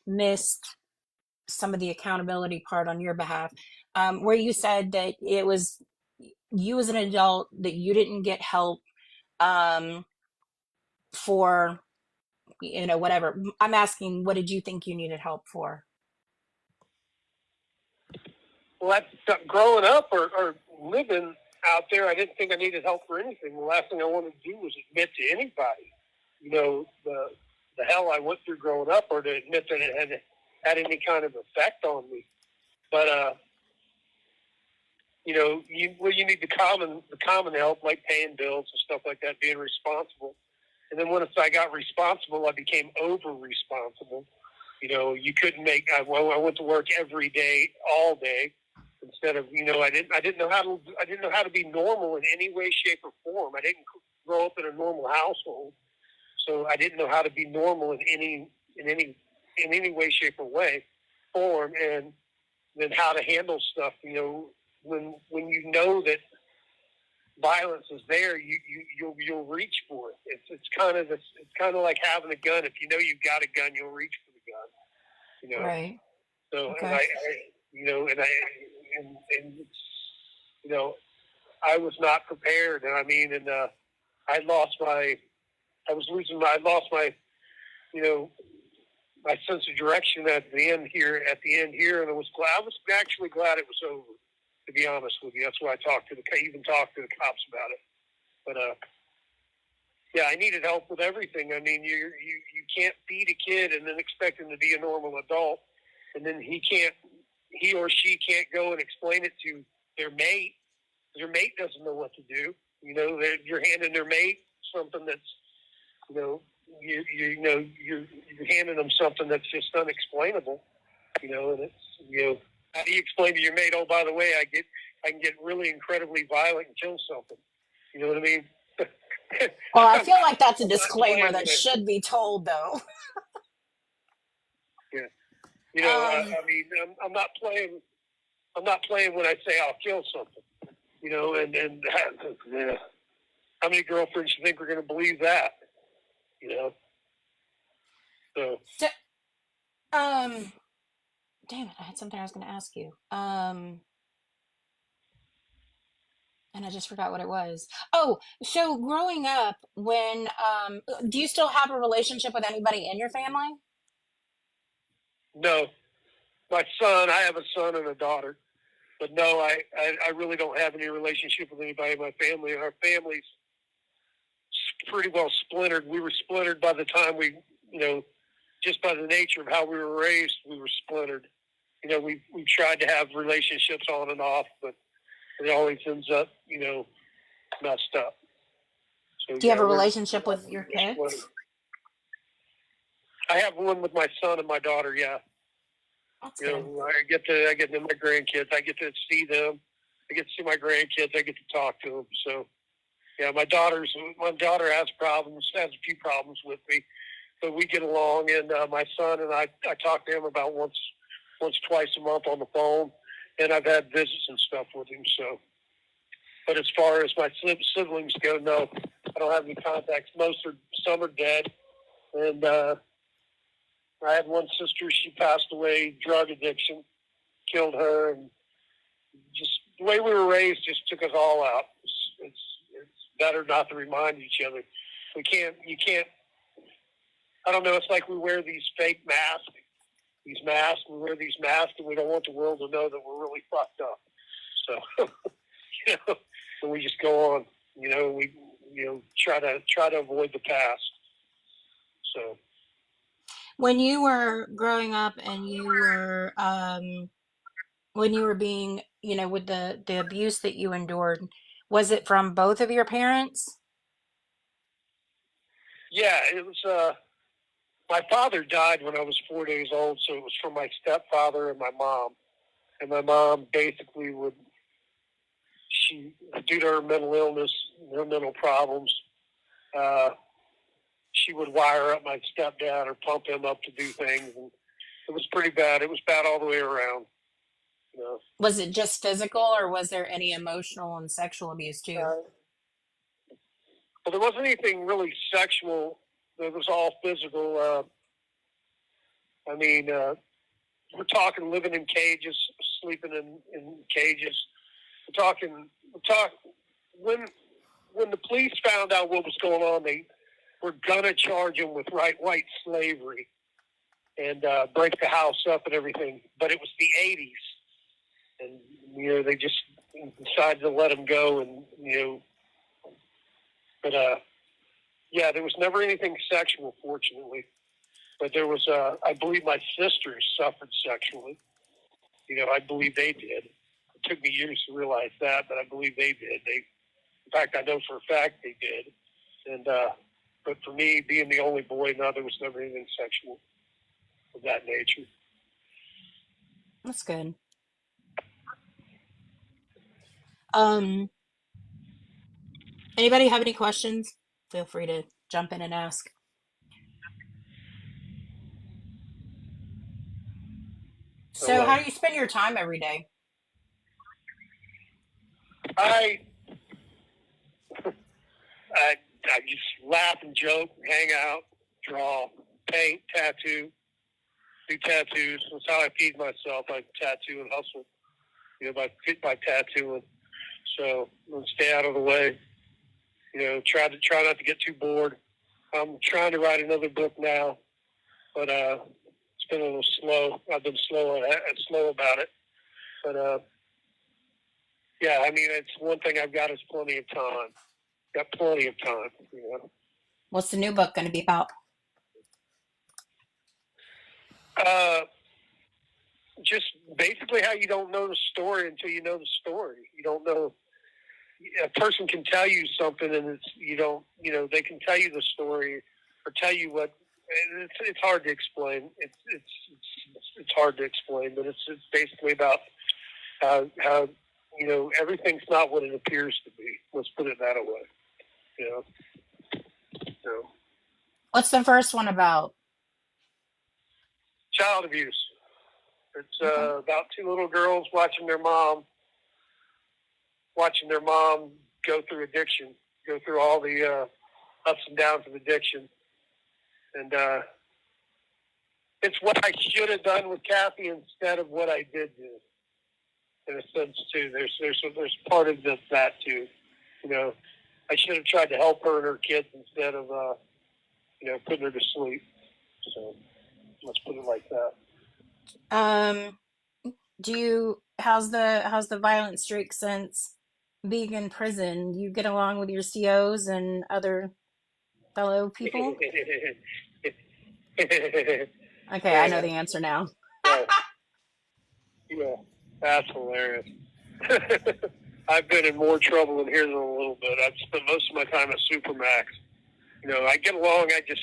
S1: missed some of the accountability part on your behalf, where you said that it was you as an adult that you didn't get help um, for whatever. I'm asking, what did you think you needed help for?
S3: Well, that's growing up or living out there. I didn't think I needed help for anything. The last thing I wanted to do was admit to anybody, the hell I went through growing up, or to admit that it had any kind of effect on me. But you need the common help, like paying bills and stuff like that, being responsible. And then once I got responsible, I became over responsible. You couldn't I went to work every day, all day, instead of I didn't know how to be normal in any way, shape, or form. I didn't grow up in a normal household, so I didn't know how to be normal in any way, shape, or form, and then how to handle stuff. When you know that violence is there, you'll reach for it. It's kind of like having a gun. If you know you've got a gun, you'll reach for the gun.
S1: Right.
S3: So
S1: Okay.
S3: I was not prepared, and I lost my my sense of direction at the end here, and I was actually glad it was over. To be honest with you, that's why I even talked to the cops about it. But yeah, I needed help with everything. I mean, you can't feed a kid and then expect him to be a normal adult, and then he or she can't go and explain it to their mate. Their mate doesn't know what to do. You're handing their mate something that's you're handing them something that's just unexplainable. And it's how do you explain to your mate? Oh, by the way, I can get really incredibly violent and kill something. You know what I mean?
S1: Well, I feel like that's a
S3: I'm not
S1: disclaimer
S3: playing
S1: that
S3: with it.
S1: should be told, though.
S3: Yeah. I'm not playing. I'm not playing when I say I'll kill something. And how many girlfriends do you think are going to believe that? So
S1: So, damn it, I had something I was going to ask you. And I just forgot what it was. Oh, so growing up, when do you still have a relationship with anybody in your family?
S3: No, my son. I have a son and a daughter, but no, I really don't have any relationship with anybody in my family. Our family's pretty well splintered. We were splintered by the time just by the nature of how we were raised, we were splintered. We tried to have relationships on and off, but it always ends up, messed up. So
S1: Do you have
S3: yeah,
S1: a
S3: we're
S1: relationship with your
S3: splintered.
S1: kids?
S3: I have one with my son and my daughter. Yeah,
S1: That's good.
S3: I get to my grandkids. I get to see them. I get to see my grandkids. I get to talk to them. So yeah, my daughter has a few problems with me, but we get along. And my son and I talk to him about once, twice a month on the phone, and I've had visits and stuff with him. So, but as far as my siblings go, no, I don't have any contacts. Some are dead, and I had one sister. She passed away, drug addiction, killed her, and just the way we were raised just took us all out. It's better not to remind each other. You can't. I don't know. It's like we wear these fake masks. We wear these masks, and we don't want the world to know that we're really fucked up. So, and we just go on. We try to avoid the past. So.
S1: When you were growing up and you were when you were being, with the abuse that you endured, was it from both of your parents?
S3: Yeah, it was. My father died when I was 4 days old, so it was from my stepfather and my mom. And my mom basically due to her mental illness, her mental problems, she would wire up my stepdad or pump him up to do things. And it was pretty bad. It was bad all the way around.
S1: Was it just physical, or was there any emotional and sexual abuse too?
S3: Well, there wasn't anything really sexual. It was all physical. We're talking living in cages, sleeping in cages. When the police found out what was going on, they were gonna charge him with white slavery and break the house up and everything. But it was the '80s, and they just decided to let him go, and But yeah, there was never anything sexual, fortunately. But there was, I believe, my sisters suffered sexually. I believe they did. It took me years to realize that, but I believe they did. In fact, I know for a fact they did. And but for me, being the only boy, no, there was never anything sexual of that nature.
S1: That's good. Um, Anybody have any questions? Feel free to jump in and ask.
S3: So
S1: So, how do you spend your time every day?
S3: I I just laugh and joke, hang out, draw, paint, tattoo, do tattoos. That's how I feed myself. I tattoo and hustle, by tattooing. So I'm stay out of the way. Try not to get too bored. I'm trying to write another book now, but it's been a little slow. I've been slow about it. But yeah, it's one thing I've got is plenty of time. Got plenty of time.
S1: What's the new book going to be about?
S3: Uh, just basically how you don't know the story until you know the story. You don't know. A person can tell you something, and they can tell you the story or tell you what. It's hard to explain. It's hard to explain, but it's basically about how everything's not what it appears to be. Let's put it that way. So
S1: What's the first one about?
S3: child abuse. It's
S1: Okay.
S3: about two little girls watching their mom go through addiction, go through all the ups and downs of addiction, and it's what I should have done with Kathy instead of what I did do. In a sense, too, there's part of that too. You know, I should have tried to help her and her kids instead of putting her to sleep. So let's put it like that.
S1: How's the violent streak since being in prison? You get along with your COs and other fellow people? Okay, I know
S3: Yeah,
S1: the answer now.
S3: yeah, that's hilarious. I've been in more trouble in here than a little bit. I've spent most of my time at Supermax. I get along. I just,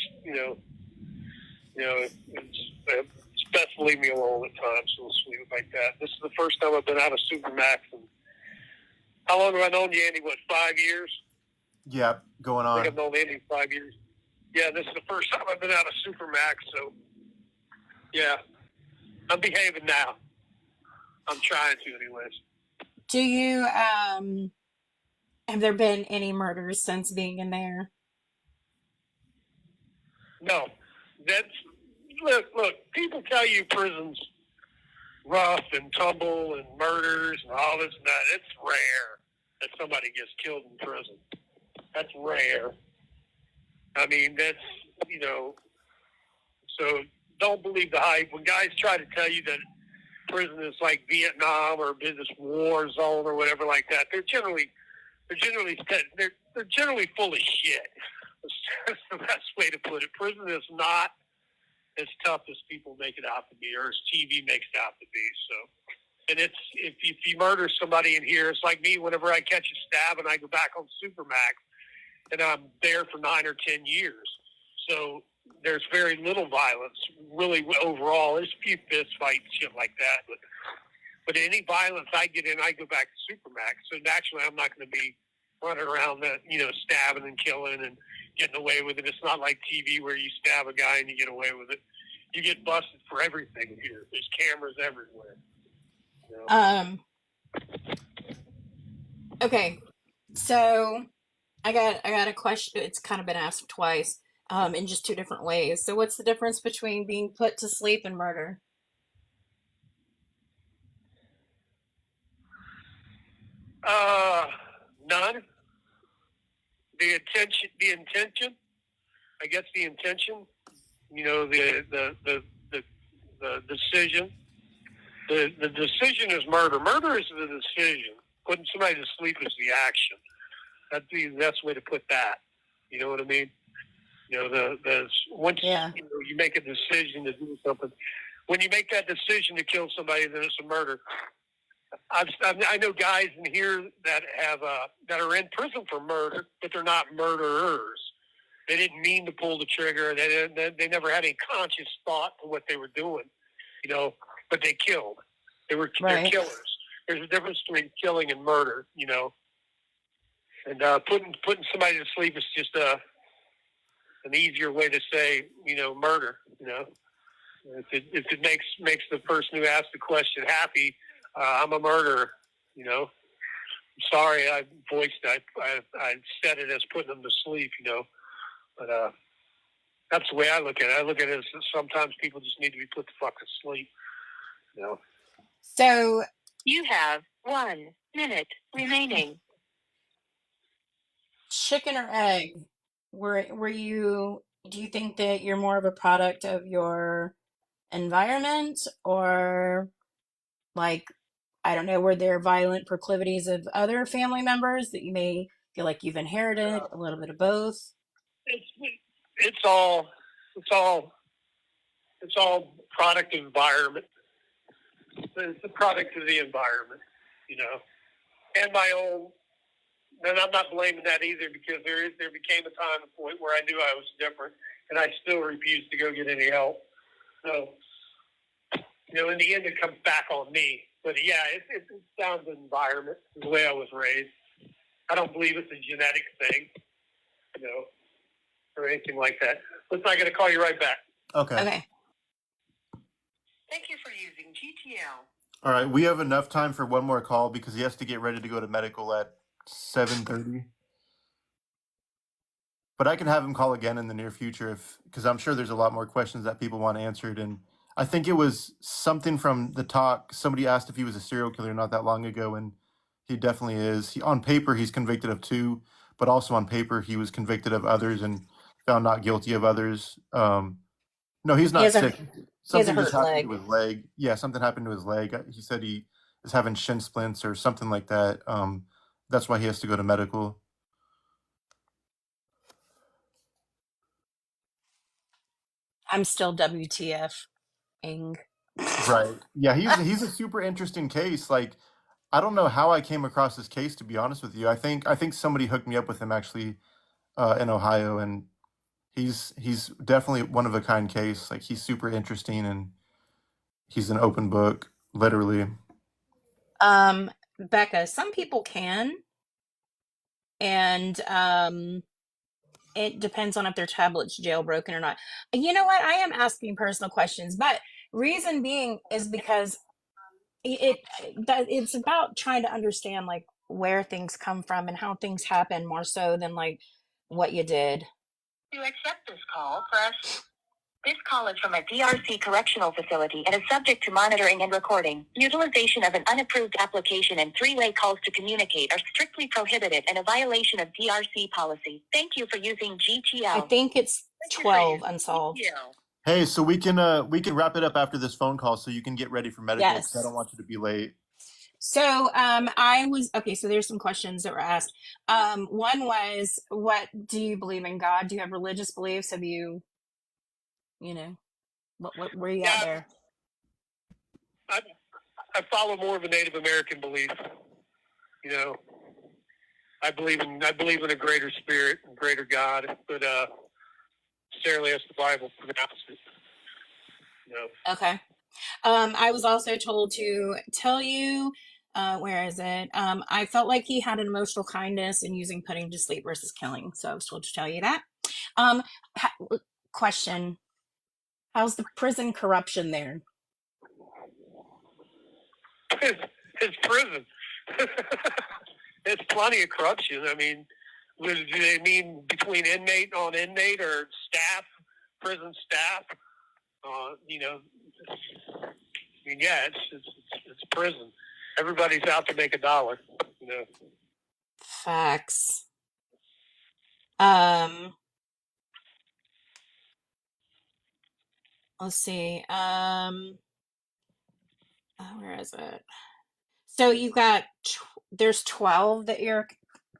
S3: it's best to leave me alone at times. So we'll leave it like that. This is the first time I've been out of Supermax. And how long have I known you, Andy? What, 5 years?
S2: Yeah, going
S3: I
S2: on.
S3: think I've known Andy 5 years. Yeah, this is the first time I've been out of Supermax. So, yeah, I'm behaving now. I'm trying to, anyways.
S1: Do you have there been any murders since being in there?
S3: No, look. People tell you prison's rough and tumble and murders and all this and that. It's rare that somebody gets killed in prison. That's rare. I mean, that's So don't believe the hype. When guys try to tell you that prison is like Vietnam or this war zone or whatever like that, they're generally full of shit. That's the best way to put it. Prison is not as tough as people make it out to be, or as TV makes it out to be. So, and if you murder somebody in here, it's like me. Whenever I catch a stab and I go back on Supermax, and I'm there for 9 or 10 years, so there's very little violence really overall. There's a few fist fights, shit like that, but any violence I get in, I go back to Supermax. So naturally, I'm not going to be running around stabbing and killing and getting away with it. It's not like TV where you stab a guy and you get away with it. You get busted for everything here. There's cameras everywhere.
S1: Okay, so I got a question. It's kind of been asked twice, in just two different ways. So what's the difference between being put to sleep and murder?
S3: None. The intention. I guess the intention. The decision. The decision is murder. Murder is the decision. Putting somebody to sleep is the action. That's the best way to put that. You know what I mean? Once you make a decision to do something, when you make that decision to kill somebody, then it's a murder. I know guys in here that that are in prison for murder, but they're not murderers. They didn't mean to pull the trigger. They never had any conscious thought to what they were doing, but they killed. They're killers. There's a difference between killing and murder, And putting somebody to sleep is just an easier way to say, murder. If it makes the person who asked the question happy, I'm a murderer. I'm sorry I said it as putting them to sleep. But that's the way I look at it. I look at it as sometimes people just need to be put the fuck to sleep.
S1: So
S4: You have 1 minute remaining.
S1: chicken or egg? Do you think that you're more of a product of your environment, or like, I don't know, were there violent proclivities of other family members that you may feel like you've inherited, a little bit of both?
S3: It's all product of environment. It's a product of the environment, and my own. And I'm not blaming that either, because there became a time, a point where I knew I was different, and I still refused to go get any help. So, in the end, it comes back on me. But yeah, it's down to the environment, the way I was raised. I don't believe it's a genetic thing, or anything like that. Listen, I got to call you right back.
S2: Okay.
S4: Thank you for using GTL.
S2: All right. We have enough time for one more call because he has to get ready to go to medical at 7:30. but I can have him call again in the near future because I'm sure there's a lot more questions that people want answered. And I think it was something from the talk. Somebody asked if he was a serial killer not that long ago, and he definitely is. On paper, he's convicted of 2, but also on paper, he was convicted of others and found not guilty of others. No, he's
S1: He
S2: not
S1: has a
S2: sick.
S1: he has a
S2: Something just
S1: hurt
S2: happened to
S1: leg.
S2: his leg. Yeah, something happened to his leg. He said he is having shin splints or something like that. That's why he has to go to medical.
S1: I'm still WTF-ing.
S2: Right. Yeah, he's a super interesting case. Like, I don't know how I came across this case, to be honest with you. I think somebody hooked me up with him actually in Ohio, and he's definitely one of a kind case. Like, he's super interesting, and he's an open book, literally.
S1: Becca, some people can, and it depends on if their tablet's jailbroken or not. You know what? I am asking personal questions, but reason being is because it's about trying to understand like where things come from and how things happen more so than like what you did.
S4: To accept this call, press. This call is from a DRC correctional facility and is subject to monitoring and recording. Utilization of an unapproved application and three-way calls to communicate are strictly prohibited and a violation of DRC policy. Thank you for using GTL.
S1: I think it's 12 unsolved.
S4: GTL.
S2: Hey, so we can wrap it up after this phone call, so you can get ready for medical because I
S1: Yes.
S2: don't want you to be late.
S1: So I was okay, so there's some questions that were asked. One was, what do you believe in God? Do you have religious beliefs? Have you, you know, what where you at
S3: Yeah,
S1: there?
S3: I follow more of a Native American belief. You know, I believe in a greater spirit and greater God, but necessarily as the Bible pronounces it. You know.
S1: Okay. I was also told to tell you, where is it? I felt like he had an emotional kindness in using putting to sleep versus killing. So I was told to tell you that. Um, ha- Question: how's the prison corruption there?
S3: It's prison. It's plenty of corruption. I mean, do they mean between inmate on inmate or staff, prison staff? You know, I mean, yeah, it's prison. Everybody's out to make $1. You know.
S1: Facts. Um, let's see. Where is it? So you've got there's 12 that you're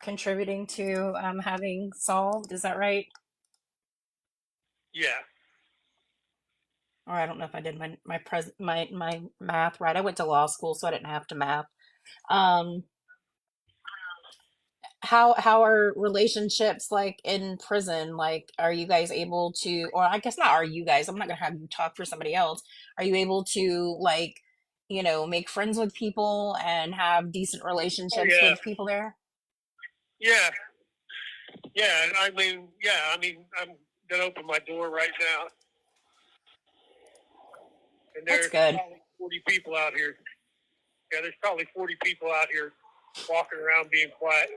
S1: contributing to having solved. Is that right?
S3: Yeah.
S1: Or I don't know if I did my math right. I went to law school, so I didn't have to math. Um, how are relationships like in prison? Like, are you guys able to, or I guess not, are you guys? I'm not gonna have you talk for somebody else. Are you able to like, make friends with people and have decent
S3: Oh
S1: relationships
S3: yeah.
S1: with people there?
S3: Yeah. Yeah. I mean, I'm gonna open my door right now, and
S1: That's
S3: there's
S1: good.
S3: probably 40 people out here. Yeah, there's probably 40 people out here walking around being quiet.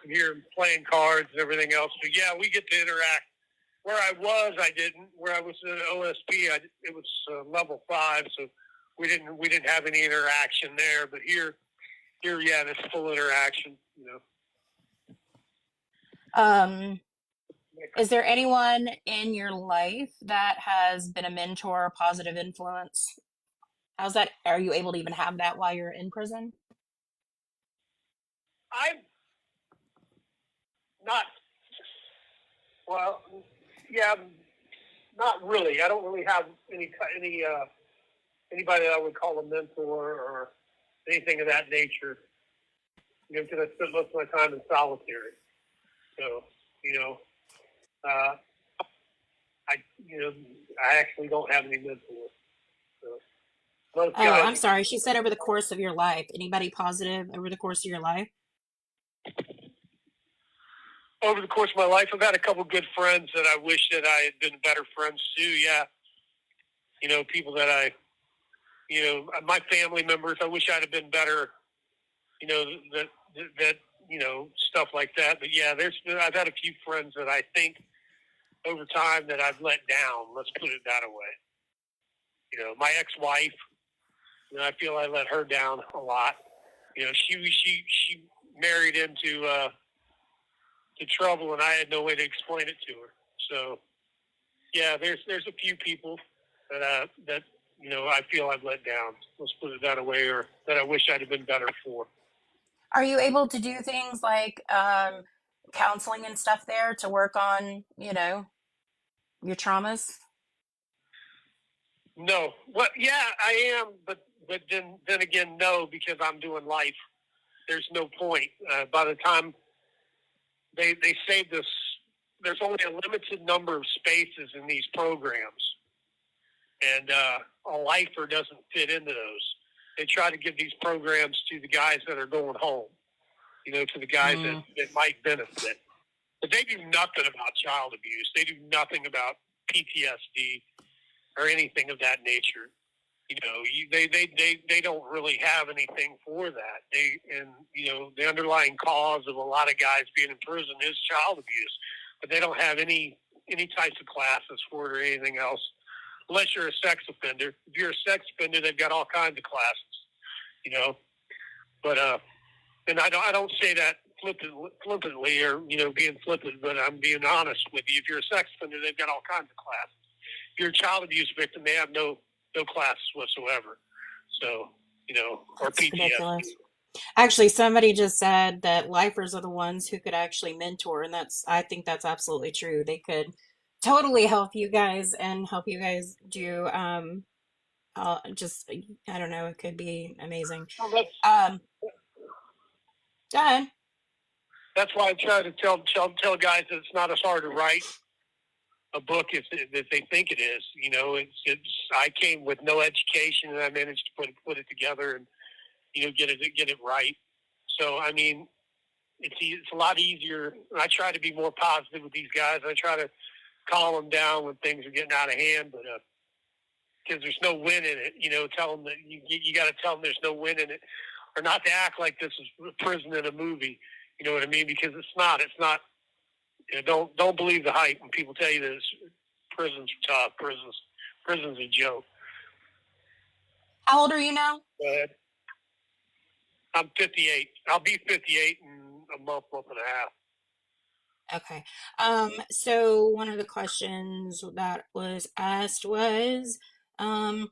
S3: Here playing cards and everything else. So yeah, we get to interact. Where I was, I didn't. Where I was in OSP, it was level 5, so we didn't have any interaction there. But here, yeah, there's full interaction. You know.
S1: Um, is there anyone in your life that has been a mentor or positive influence? How's that? Are you able to even have that while you're in prison?
S3: I'm not. Well, yeah, not really. I don't really have anybody that I would call a mentor or anything of that nature. You know, because I spent most of my time in solitary. So, you know, uh, I actually don't have any mentors. So most
S1: Oh,
S3: guys,
S1: I'm sorry. She said over the course of your life. Anybody positive over the course of your life?
S3: over the course of my life, I've had a couple good friends that I wish that I had been better friends to. Yeah, you know, people that my family members. I wish I'd have been better. You know, that stuff like that. But yeah, I've had a few friends that I think over time that I've let down. Let's put it that way. My ex-wife, I feel I let her down a lot. She married into to trouble, and I had no way to explain it to her. So yeah, there's a few people that I feel I've let down. Let's put it that way, or that I wish I'd have been better for.
S1: Are you able to do things like counseling and stuff there to work on, your traumas?
S3: No, well, yeah, I am, but then again, no, because I'm doing life. There's no point. By the time they say this, there's only a limited number of spaces in these programs, and a lifer doesn't fit into those. They try to give these programs to the guys that are going home, to the guys that might benefit. But they do nothing about child abuse. They do nothing about PTSD or anything of that nature. They don't really have anything for that. The underlying cause of a lot of guys being in prison is child abuse, but they don't have any types of classes for it or anything else, unless you're a sex offender. If you're a sex offender, they've got all kinds of classes, But and I don't say that flippantly or being flippant, but I'm being honest with you. If you're a sex offender, they've got all kinds of classes. If you're a child abuse victim, they have no classes whatsoever. So, or
S1: That's
S3: PTSD.
S1: ridiculous. Actually, somebody just said that lifers are the ones who could actually mentor, and I think that's absolutely true. They could totally help you guys and help you guys do just I don't know, it could be amazing.
S3: Well,
S1: Um, go ahead.
S3: that's why I try to tell guys that it's not as hard to write a book as they think it is. I came with no education, and I managed to put it together and get it right. So I mean, it's a lot easier. I try to be more positive with these guys. I try to calm them down when things are getting out of hand, but because there's no win in it, tell them that you got to tell them there's no win in it, or not to act like this is prison in a movie. You know what I mean? Because it's not. It's not. Don't believe the hype when people tell you that prisons are tough. Prison's a joke.
S1: How old are you now?
S3: Go ahead. I'm 58. I'll be 58 in a month and a half.
S1: Okay. So one of the questions that was asked was, um,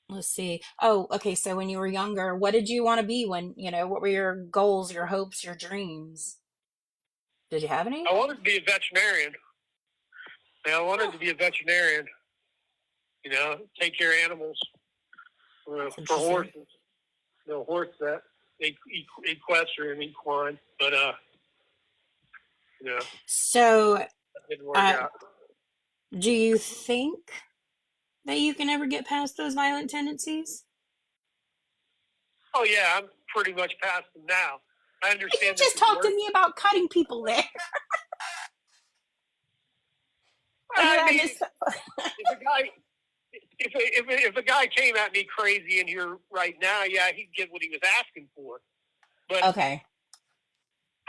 S1: let's see. Oh, okay. So when you were younger, what did you want to be what were your goals, your hopes, your dreams? Did you have any?
S3: I wanted to be a veterinarian. I wanted to be a veterinarian. Take care of animals for horses. Horse that equestrian, equine, but
S1: So,
S3: that didn't work out.
S1: do you think that you can ever get past those violent tendencies?
S3: Oh yeah, I'm pretty much past them now. I
S1: You
S3: understand that
S1: just
S3: there's
S1: talked to
S3: work.
S1: me about cutting people there. And then
S3: I
S1: I
S3: mean,
S1: just,
S3: if a guy came at me crazy in here right now, yeah, he'd get what he was asking for. But
S1: okay.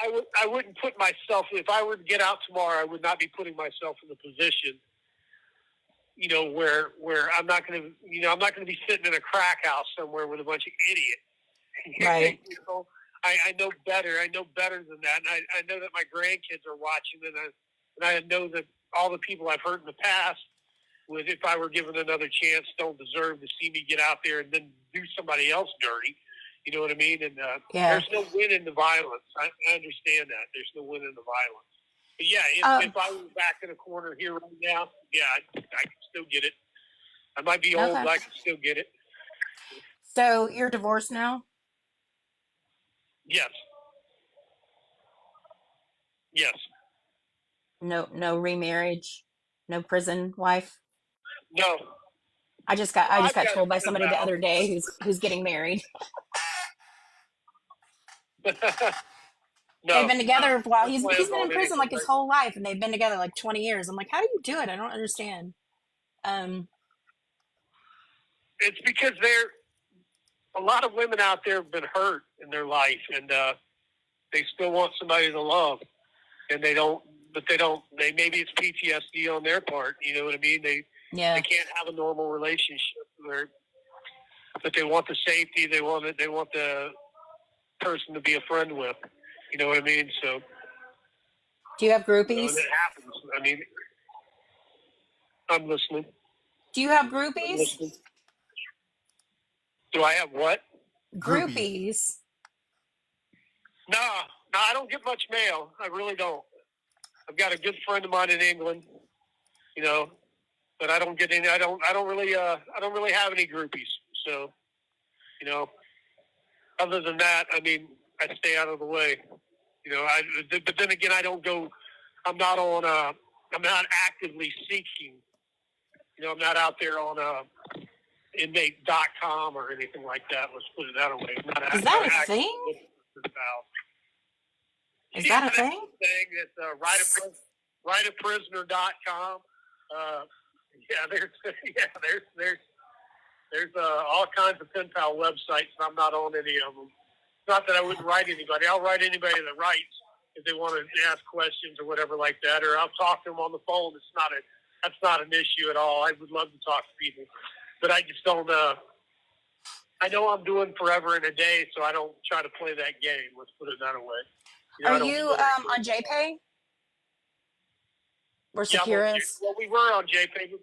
S3: I wouldn't put myself, if I were to get out tomorrow, I would not be putting myself in the position, where I'm not going to, I'm not going to be sitting in a crack house somewhere with a bunch of idiots.
S1: Right.
S3: I know better. I know better than that. And I know that my grandkids are watching, and I know that all the people I've hurt in the past would, if I were given another chance, don't deserve to see me get out there and then do somebody else dirty. You know what I mean? And
S1: Yeah.
S3: there's no win in the violence. I understand that. There's no win in the violence. But yeah, if I was back in a corner here right now, yeah, I could still get it. I might be old,
S1: Okay.
S3: but I can still get it.
S1: So you're divorced now?
S3: Yes. Yes.
S1: No remarriage, no prison wife.
S3: No.
S1: I just got
S3: I've got
S1: told by
S3: it
S1: somebody the
S3: out.
S1: other day who's getting married.
S3: No.
S1: They've been together while
S3: No
S1: he's
S3: plans
S1: been in
S3: on
S1: prison
S3: anything
S1: like his
S3: right
S1: whole life, and they've been together like 20 years. I'm like, how do you do it? I don't understand. Um,
S3: It's because a lot of women out there have been hurt in their life, and they still want somebody to love, and they don't. But they maybe it's PTSD on their part. You know what I mean? They can't have a normal relationship but they want the safety. They want the person to be a friend with. You know what I mean? So
S1: Do you have
S3: you know,
S1: groupies?
S3: and it happens. I mean, I'm listening.
S1: Do you have
S3: I'm
S1: groupies?
S3: listening. Do I have what?
S1: Groupies.
S3: No, I don't get much mail. I really don't. I've got a good friend of mine in England, you know, but I don't get any. I don't really have any groupies. So, you know, other than that, I mean, I stay out of the way. You know, but then again, I don't go. I'm not on. I'm not actively seeking. You know, I'm not out there on inmate.com or anything like that. Let's put it that way.
S1: Is that a thing? Is that a thing?
S3: It's writeaprisoner.com. There's all kinds of pen pal websites, and I'm not on any of them. It's not that I wouldn't write anybody. I'll write anybody that writes if they want to ask questions or whatever like that, or I'll talk to them on the phone. That's not an issue at all. I would love to talk to people, but I just don't. I know I'm doing forever and a day, so I don't try to play that game. Let's put it that way. You know,
S1: Are you on JPay? Or
S3: Yeah,
S1: Securus?
S3: well, we were on JPay.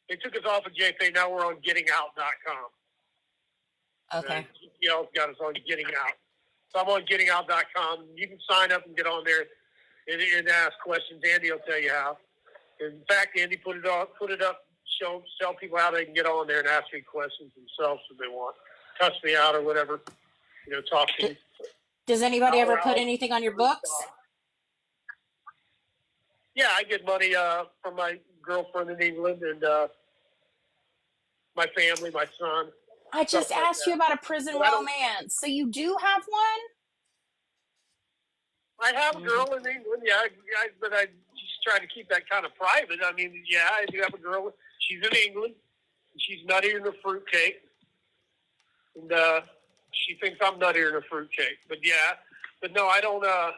S3: They took us off of JPay. Now we're on gettingout.com.
S1: Okay.
S3: Got us on Getting Out. So I'm on gettingout.com. You can sign up and get on there and ask questions. Andy will tell you how. In fact, Andy put it up, tell people how they can get on there and ask me questions themselves if they want. Cuss me out or whatever. You know, talk to me.
S1: Does anybody ever put anything on your books?
S3: Yeah, I get money from my girlfriend in England and my family, my son.
S1: I just asked you about a prison romance. So you do have one?
S3: I have a girl in England, but I just try to keep that kind of private. I mean, yeah, I do have a girl. She's in England. And she's nuttier than a fruitcake. And she thinks I'm nuttier than a fruitcake. But no, I don't. I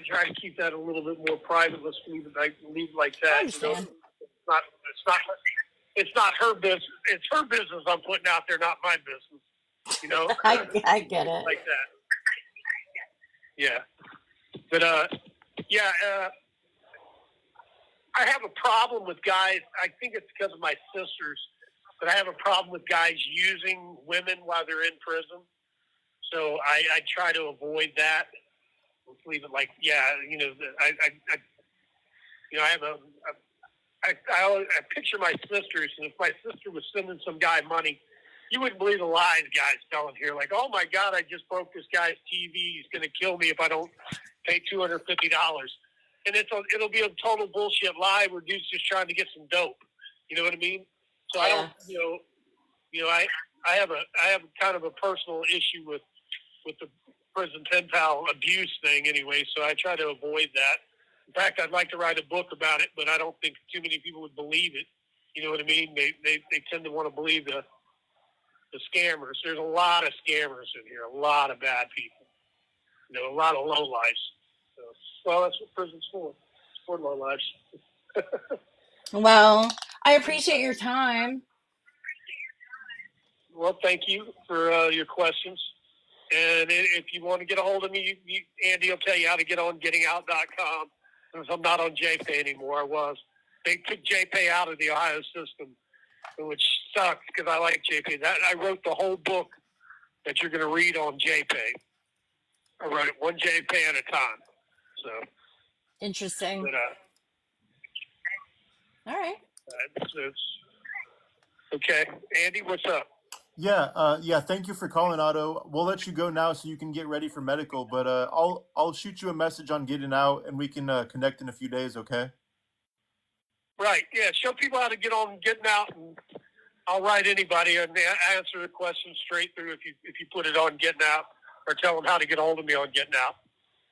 S3: try to keep that a little bit more private. Let's leave it like that.
S1: I understand.
S3: It's not her business. It's her business I'm putting out there, not my business. You know.
S1: I get it.
S3: Like that. Yeah. But I have a problem with guys. I think it's because of my sisters, but I have a problem with guys using women while they're in prison. So I try to avoid that. Let's leave it like, I picture my sisters, and if my sister was sending some guy money, you wouldn't believe the lies guys telling here. Like, oh my God, I just broke this guy's TV. He's going to kill me if I don't pay $250. And it'll be a total bullshit lie where dude's just trying to get some dope. You know what I mean? So I don't, I have a kind of a personal issue with the prison pen pal abuse thing anyway. So I try to avoid that. In fact, I'd like to write a book about it, but I don't think too many people would believe it. You know what I mean? They tend to want to believe the scammers. There's a lot of scammers in here, a lot of bad people. You know, a lot of lowlifes. So, well, that's what prison's for. It's for lowlifes.
S1: Well, I appreciate your time.
S3: Well, thank you for your questions. And if you want to get a hold of me, Andy will tell you how to get on gettingout.com. Because I'm not on JPay anymore. I was. They took JPay out of the Ohio system, which sucks because I like JPay. I wrote the whole book that you're going to read on JPay. I wrote it one JPay at a time. So
S1: Interesting.
S3: But,
S1: all right.
S3: It's okay. Andy, what's up?
S2: Yeah. Thank you for calling, Otto. We'll let you go now so you can get ready for medical. But I'll shoot you a message on Getting Out, and we can connect in a few days. Okay.
S3: Right. Yeah. Show people how to get on Getting Out, and I'll write anybody and answer the question straight through if you put it on Getting Out, or tell them how to get a hold of me on Getting Out.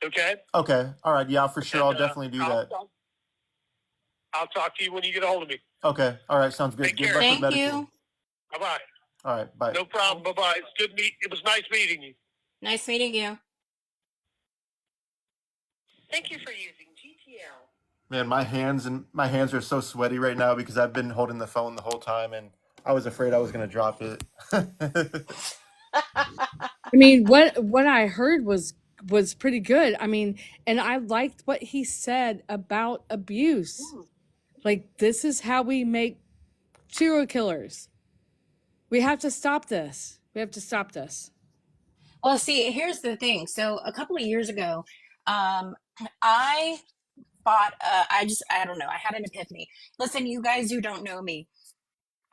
S3: Okay.
S2: Okay. All right. Yeah, for sure. I'll definitely do that.
S3: I'll talk to you when you get a hold of me.
S2: Okay. All right. Sounds good.
S3: Take care.
S2: Good luck with
S1: Thank
S2: medical.
S1: you.
S3: Bye-bye.
S2: All right, bye.
S3: No problem. Bye-bye. It was nice meeting you.
S1: Nice meeting you.
S4: Thank you for using GTL.
S2: Man, my hands are so sweaty right now because I've been holding the phone the whole time, and I was afraid I was going to drop it.
S5: I mean, what I heard was pretty good. I mean, and I liked what he said about abuse. Like, this is how we make serial killers. We have to stop this. We have to stop this.
S1: Well, see, here's the thing. So a couple of years ago, I bought, I don't know, I had an epiphany. Listen, you guys who don't know me,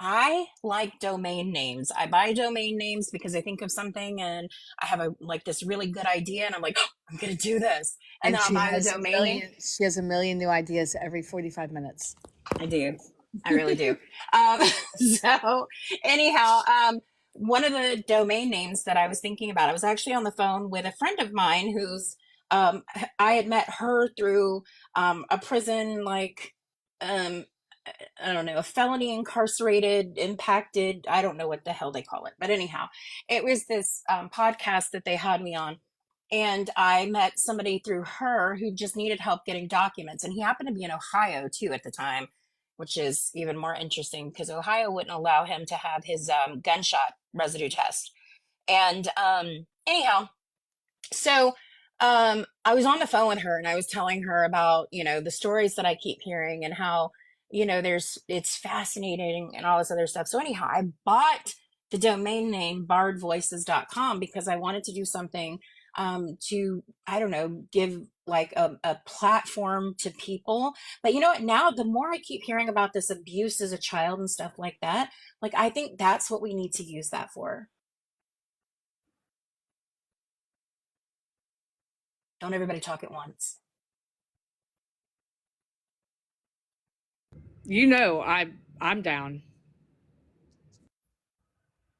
S1: I like domain names. I buy domain names because I think of something and I have this really good idea and I'm like, oh, I'm gonna do this. And
S5: And
S1: then I'll buy the domain name.
S5: she has a million new ideas every 45 minutes.
S1: I do. I really do. Um, so anyhow, one of the domain names that I was thinking about, I was actually on the phone with a friend of mine who's, I had met her through a prison, um, I don't know, a felony incarcerated, impacted, I don't know what the hell they call it. But anyhow, it was this podcast that they had me on. And I met somebody through her who just needed help getting documents. And he happened to be in Ohio too at the time, which is even more interesting because Ohio wouldn't allow him to have his gunshot residue test. And anyhow, so I was on the phone with her and I was telling her about, the stories that I keep hearing and how, it's fascinating and all this other stuff. So anyhow, I bought the domain name bardvoices.com because I wanted to do something to, I don't know, give like a platform to people. But you know what? Now, the more I keep hearing about this abuse as a child and stuff like that, like, I think that's what we need to use that for. Don't everybody talk at once.
S5: You know, I'm down.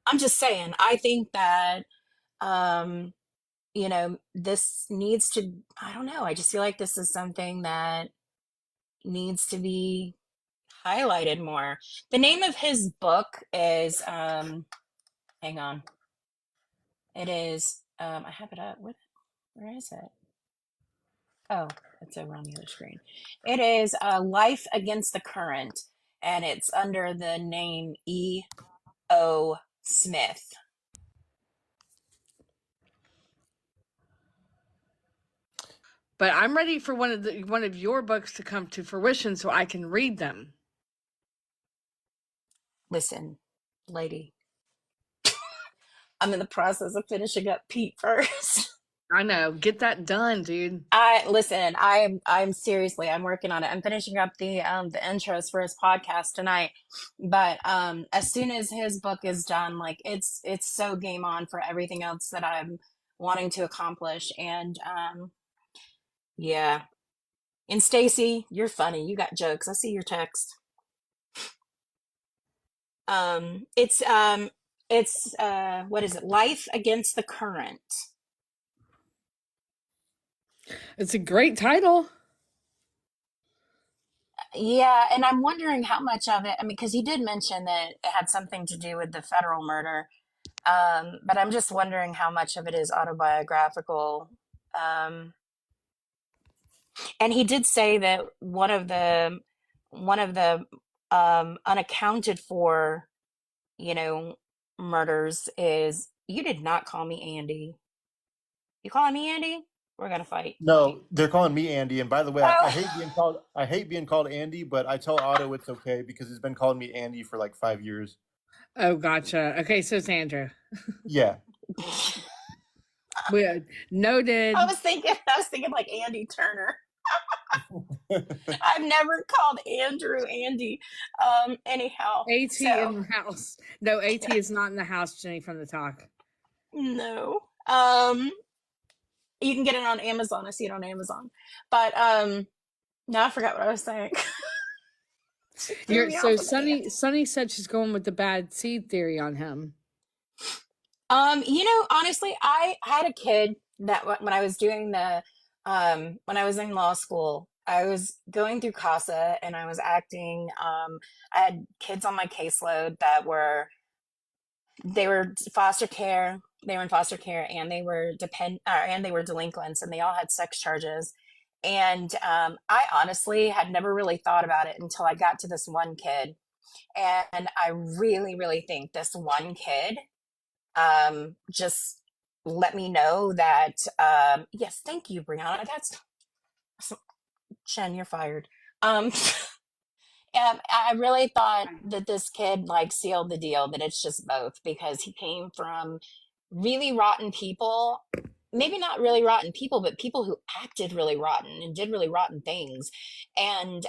S1: I'm just saying, I think that, um, this needs to, I don't know, I just feel like this is something that needs to be highlighted more. The name of his book is, hang on, it is, I have it up. Where is it? Oh, it's over on the other screen. It is Life Against the Current, and it's under the name E.O. Smith.
S5: But I'm ready for one of your books to come to fruition so I can read them.
S1: Listen, lady, I'm in the process of finishing up Pete first.
S5: I know. Get that done, dude.
S1: I'm seriously, I'm working on it. I'm finishing up the intros for his podcast tonight. But as soon as his book is done, like it's so game on for everything else that I'm wanting to accomplish. And yeah. And Stacy, you're funny. You got jokes. I see your text. It's what is it? Life Against the Current.
S5: It's a great title.
S1: Yeah, and I'm wondering how much of it, I mean, because he did mention that it had something to do with the federal murder. But I'm just wondering how much of it is autobiographical. Um, and he did say that one of the unaccounted for, you know, murders is you did not call me Andy. You calling me Andy? We're gonna fight.
S2: No, they're calling me Andy. And by the way, I
S1: Oh,
S2: hate being called Andy, but I tell Otto it's okay because he's been calling me Andy for like 5 years.
S5: Oh, gotcha. Okay, so it's Andrew.
S2: Yeah.
S5: We noted.
S1: I was thinking like Andy Turner. I've never called Andrew Andy. Anyhow,
S5: AT
S1: so
S5: in the house. No, AT is not in the house, Jenny from the talk.
S1: no. You can get it on Amazon. I see it on Amazon. But now I forgot what I was saying. She threw me off
S5: So
S1: with Andy.
S5: Sunny said she's going with the bad seed theory on him.
S1: Honestly, I had a kid that when I was doing when I was in law school, I was going through CASA and I was acting, I had kids on my caseload that were they were foster care. They were in foster care, and they were and they were delinquents, and they all had sex charges. And I honestly had never really thought about it until I got to this one kid, and I really, really think this one kid just let me know that. Yes, thank you, Brianna. That's Jen. You're fired. Um, I really thought that this kid like sealed the deal, that it's just both, because he came from really rotten people. Maybe not really rotten people, but people who acted really rotten and did really rotten things. And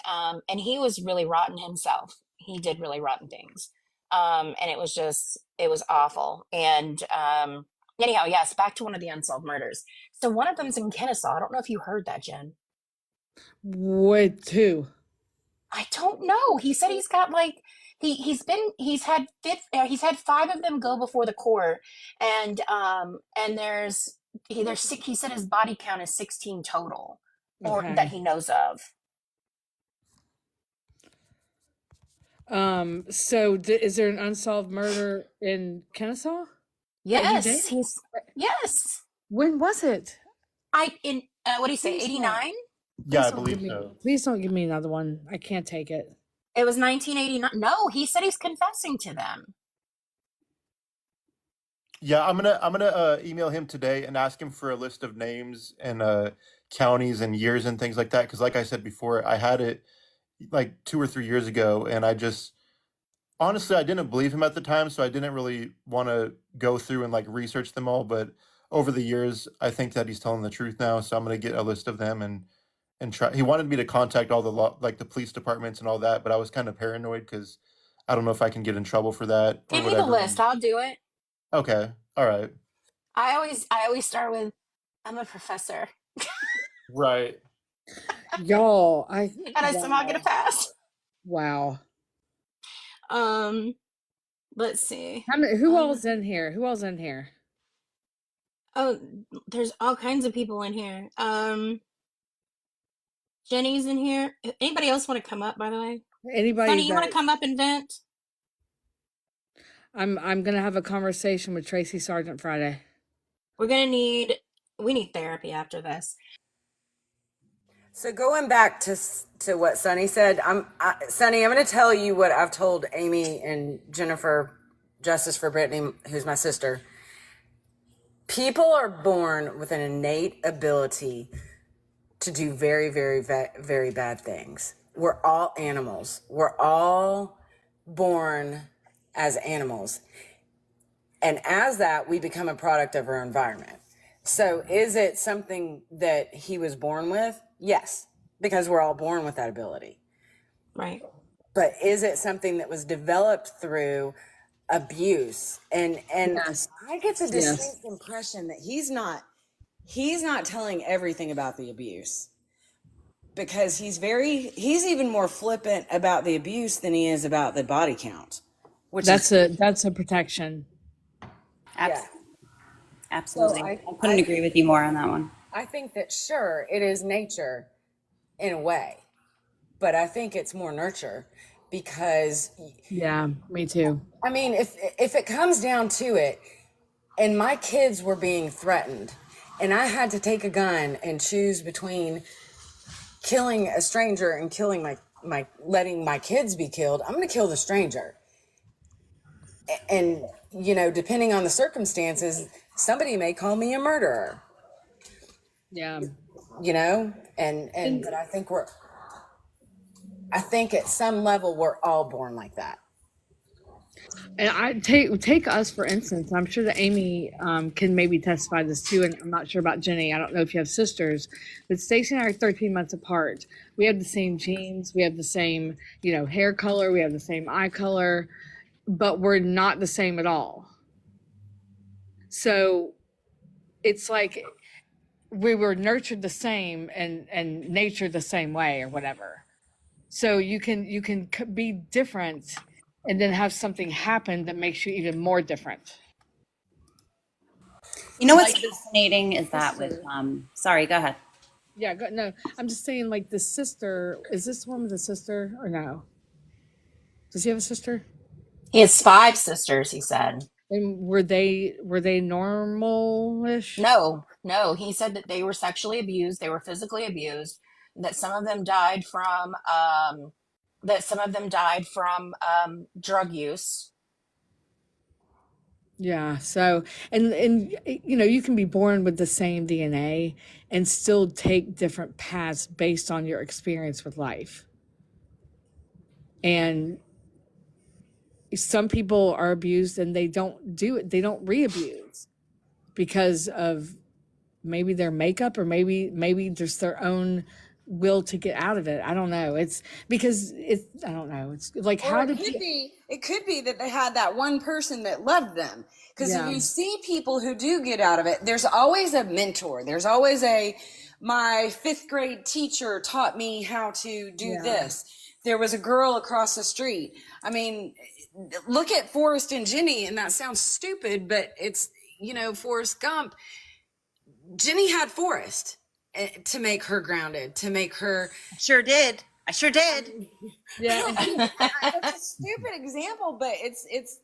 S1: he was really rotten himself. He did really rotten things. And it was awful. And anyhow, yes, back to one of the unsolved murders. So one of them's in Kennesaw. I don't know if you heard that, Jen.
S5: What two?
S1: I don't know. He said he's got like he's had five of them go before the court, and there's six. He said his body count is 16 total, or that
S5: Okay.
S1: he knows of.
S5: So is there an unsolved murder in Kennesaw that you did?
S1: Yes.
S5: When was it?
S1: I in what do you say?
S5: Please don't.
S1: 89?
S2: Yeah, I
S5: Please don't give
S2: believe
S5: me.
S2: so.
S5: Please don't give me another one. I can't take it.
S1: It was 1989. No, he said he's confessing to them.
S2: Yeah, I'm gonna email him today and ask him for a list of names and counties and years and things like that. Because, like I said before, I had it like 2 or 3 years ago, and I just honestly I didn't believe him at the time, so I didn't really want to go through and like research them all. But over the years, I think that he's telling the truth now. So I'm gonna get a list of them and try. He wanted me to contact all the like the police departments and all that, but I was kind of paranoid because I don't know if I can get in trouble for that or
S1: Give me the
S2: whatever.
S1: list. I'll do it.
S2: Okay, all right,
S1: I always start with, I'm a professor,
S2: right.
S5: Y'all,
S1: and I somehow get a pass.
S5: wow.
S1: Um, let's see.
S5: Who all's in here? Who all's in here?
S1: Oh, there's all kinds of people in here. Jenny's in here. Anybody else want to come up, by the way?
S5: Anybody
S1: Sonny, you want to
S5: that
S1: come up and vent?
S5: I'm gonna have a conversation with Tracy Sargent Friday.
S1: We need therapy after this.
S6: So going back to what Sonny said, Sonny, I'm going to tell you what I've told Amy and Jennifer, Justice for Brittany, who's my sister. People are born with an innate ability to do very, very, very bad things. We're all animals. We're all born as animals. And as that, we become a product of our environment. So is it something that he was born with? Yes, because we're all born with that ability.
S1: Right.
S6: But is it something that was developed through abuse? And
S5: Yes.
S6: I get the distinct impression that he's not telling everything about the abuse, because he's even more flippant about the abuse than he is about the body count, which
S5: That's a protection.
S6: yeah.
S7: Absolutely.
S6: So
S7: I couldn't agree with you more on that one.
S6: I think that sure, it is nature in a way, but I think it's more nurture, because
S5: Yeah, me too.
S6: I mean, if it comes down to it, and my kids were being threatened, and I had to take a gun and choose between killing a stranger and killing my letting my kids be killed, I'm going to kill the stranger. And depending on the circumstances, somebody may call me a murderer.
S5: Yeah.
S6: But I think at some level we're all born like that.
S5: And I take us for instance. I'm sure that Amy can maybe testify this too, and I'm not sure about Jenny. I don't know if you have sisters, but Stacey and I are 13 months apart. We have the same genes, we have the same hair color, we have the same eye color, but we're not the same at all. So it's like we were nurtured the same and nature the same way or whatever. So you can be different and then have something happen that makes you even more different.
S7: You know what's fascinating is that with sorry, go ahead.
S5: Yeah, no, I'm just saying, like, the sister, is this one with a sister or no? Does he have a sister?
S1: He has five sisters, he said.
S5: And were they normalish?
S1: No, he said that they were sexually abused, they were physically abused, that some of them died from drug use.
S5: Yeah. So, and you can be born with the same DNA and still take different paths based on your experience with life. And some people are abused and they don't do it. They don't re-abuse because of maybe their makeup, or maybe just their own will to get out of it. I don't know. It's because it's, I don't know. It's like,
S6: Or
S5: how did
S6: it could be that they had that one person that loved them. Because if
S5: yeah,
S6: you see people who do get out of it, there's always a mentor. There's always my fifth grade teacher taught me how to do
S5: yeah,
S6: this. There was a girl across the street. I mean, look at Forrest and Jenny, and that sounds stupid, but it's, Forrest Gump. Jenny had Forrest to make her grounded, to make her.
S7: Sure did. I sure did.
S5: yeah.
S6: That's a stupid example, but it's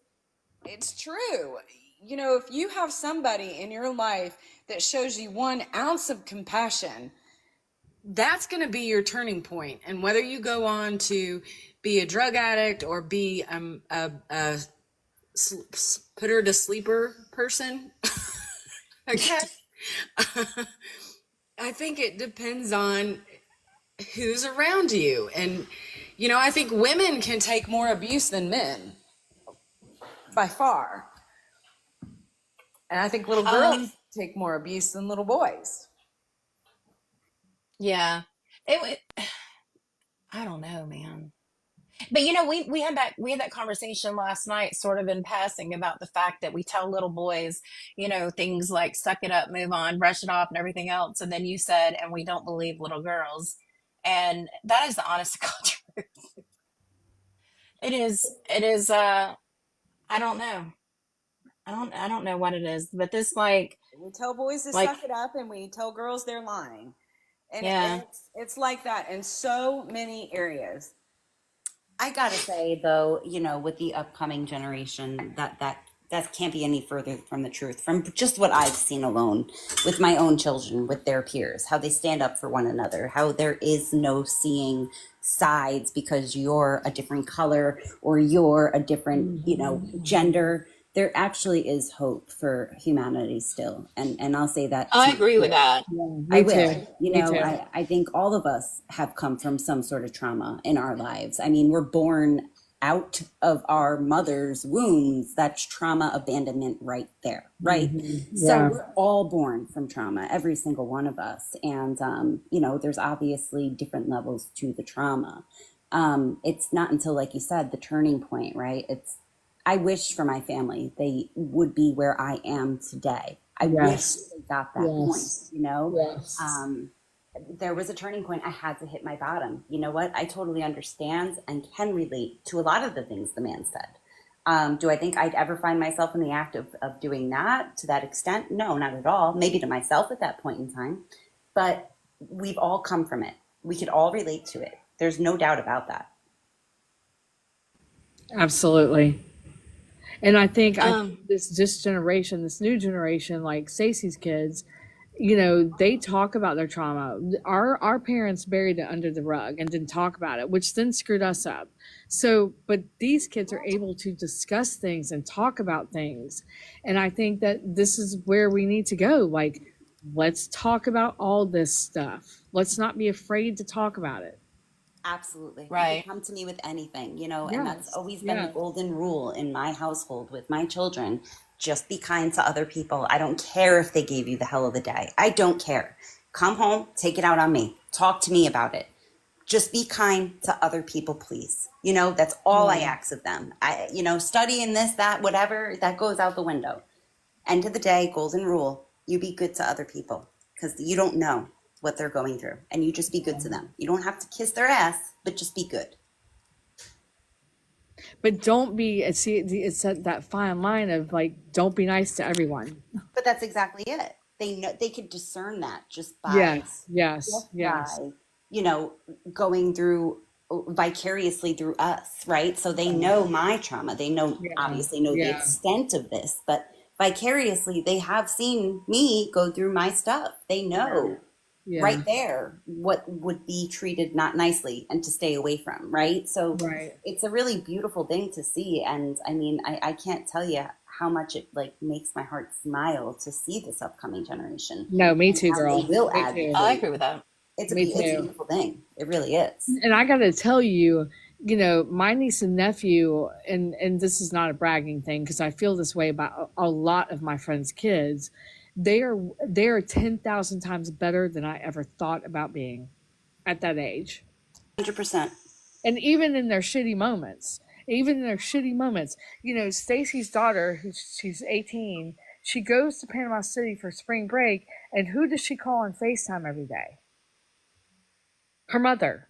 S6: true. If you have somebody in your life that shows you 1 ounce of compassion, that's going to be your turning point. And whether you go on to be a drug addict or be a put her to sleeper person, okay. I think it depends on who's around you. And, I think women can take more abuse than men by far. And I think little girls take more abuse than little boys.
S1: Yeah. I don't know, man. But we had that conversation last night, sort of in passing, about the fact that we tell little boys, things like suck it up, move on, brush it off, and everything else. And then you said, and we don't believe little girls. And that is the honest to God truth. It is I don't know. I don't know what it is, but this
S6: We tell boys to
S1: like
S6: suck it up, and we tell girls they're lying. And
S1: yeah.
S6: it's like that in so many areas.
S7: I gotta say though, with the upcoming generation, that can't be any further from the truth. From just what I've seen alone with my own children, with their peers, how they stand up for one another, how there is no seeing sides because you're a different color or you're a different, gender. There actually is hope for humanity still, and I'll say that
S1: I
S7: to
S1: agree with that.
S5: Me
S7: I
S5: too.
S7: will.
S5: Me too.
S7: I think all of us have come from some sort of trauma in our lives. I mean, we're born out of our mother's wombs. That's trauma abandonment right there, right? So
S5: Yeah.
S7: we're all born from trauma, every single one of us. And, there's obviously different levels to the trauma. It's not until, like you said, the turning point, right? I wish for my family they would be where I am today. I wish
S5: Yes.
S7: they got that
S5: Yes.
S7: point,
S5: Yes.
S7: there was a turning point. I had to hit my bottom. You know what? I totally understand and can relate to a lot of the things the man said. Do I think I'd ever find myself in the act of doing that to that extent? No, not at all. Maybe to myself at that point in time. But we've all come from it. We could all relate to it. There's no doubt about that.
S5: Absolutely. And I think
S1: Um,
S5: this generation, this new generation, like Stacey's kids, they talk about their trauma. Our parents buried it under the rug and didn't talk about it, which then screwed us up. So, but these kids are able to discuss things and talk about things. And I think that this is where we need to go. Like, let's talk about all this stuff. Let's not be afraid to talk about it.
S7: Absolutely. You
S1: right.
S7: can come to me with anything, and that's
S5: Yes.
S7: always been the
S5: Yeah.
S7: golden rule in my household with my children. Just be kind to other people. I don't care if they gave you the hell of the day. I don't care. Come home, take it out on me. Talk to me about it. Just be kind to other people, please. That's all I ask of them. Studying this, that, whatever, that goes out the window. End of the day, golden rule, you be good to other people because you don't know what they're going through, and you just be good to them. You don't have to kiss their ass, but just be good.
S5: But don't be, see, it's that fine line of like, don't be nice to everyone.
S7: But that's exactly it. They know, they could discern that just by
S5: Yes. Yes. Yes.
S7: by going through vicariously through us, right? So they know my trauma. They know,
S5: Yeah.
S7: obviously know the
S5: Yeah.
S7: extent of this, but vicariously they have seen me go through my stuff. They know
S5: Yeah.
S7: right there what would be treated not nicely and to stay away from, right? So
S5: Right.
S7: it's a really beautiful thing to see. And I mean, I can't tell you how much it like makes my heart smile to see this upcoming generation
S5: No, me
S7: and
S5: too,
S7: how they
S5: girl.
S7: will
S5: Me too.
S1: I
S7: advocate.
S1: agree with that.
S5: Me
S7: It's a
S5: too.
S7: beautiful thing. It really is.
S5: And I got to tell you, you know, my niece and nephew, and this is not a bragging thing because I feel this way about a lot of my friends' kids. They are 10,000 times better than I ever thought about being at that age.
S7: 100%.
S5: And even in their shitty moments, you know, Stacy's daughter, she's 18, she goes to Panama City for spring break, and who does she call on FaceTime every day? Her mother.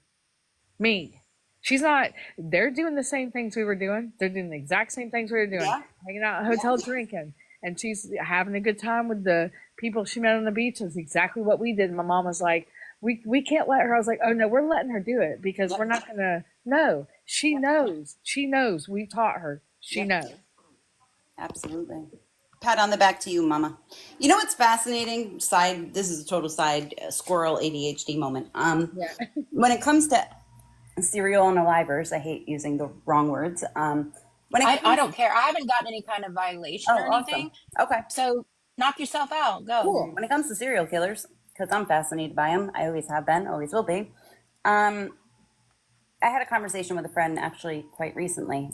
S5: Me. She's not, they're doing the same things we were doing. They're doing the exact same things we were doing.
S7: Yeah.
S5: Hanging out at a hotel drinking. And she's having a good time with the people she met on the beach. That's exactly what we did. And my mom was like, we can't let her. I was like, oh no, we're letting her do it because
S7: Yep.
S5: we're not gonna no. She knows. She knows. We taught her. She
S7: Yep.
S5: knows.
S7: Absolutely. Pat on the back to you, Mama. You know what's fascinating? This is a total side squirrel ADHD moment.
S5: Yeah.
S7: When it comes to serial unalivers, I hate using the wrong words. When it
S1: I
S7: comes,
S1: don't care. I haven't gotten any kind of violation
S7: oh,
S1: or
S7: awesome.
S1: anything.
S7: Okay,
S1: So knock yourself out. Go.
S7: cool. When it comes to serial killers, because I'm fascinated by them, I always have been, always will be. Um, I had a conversation with a friend actually quite recently.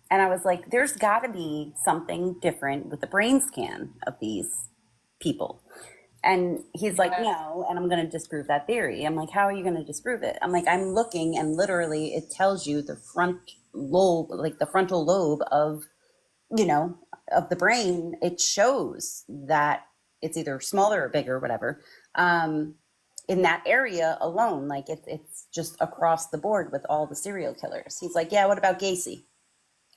S7: And I was like, there's got to be something different with the brain scan of these people. And he's like, no, and I'm going to disprove that theory. I'm like, how are you going to disprove it? I'm like, I'm looking, and literally it tells you the front lobe, like the frontal lobe of, of the brain. It shows that it's either smaller or bigger, whatever. In that area alone, like it's just across the board with all the serial killers. He's like, yeah, what about Gacy?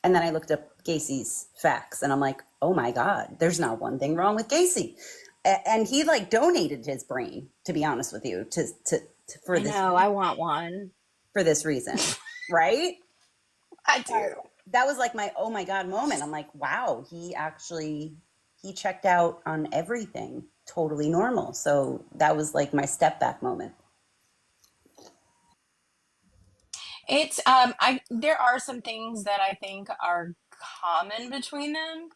S7: And then I looked up Gacy's facts, and I'm like, oh my God, there's not one thing wrong with Gacy. And he like donated his brain, to be honest with you, for
S1: I
S7: this
S1: know. I want one.
S7: for this reason, right?
S1: I do.
S7: That was like my oh my God moment. I'm like, wow, he checked out on everything, totally normal. So that was like my step back moment.
S1: It's there are some things that I think are common between them.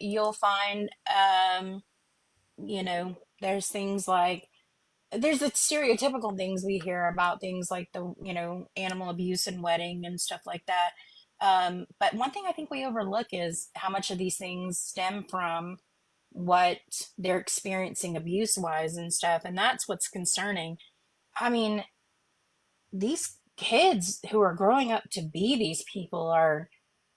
S1: You'll find you know, there's things like there's the stereotypical things we hear about things like the, you know, animal abuse and wedding and stuff like that. But one thing I think we overlook is how much of these things stem from what they're experiencing abuse wise and stuff. And that's what's concerning. I mean, these kids who are growing up to be these people are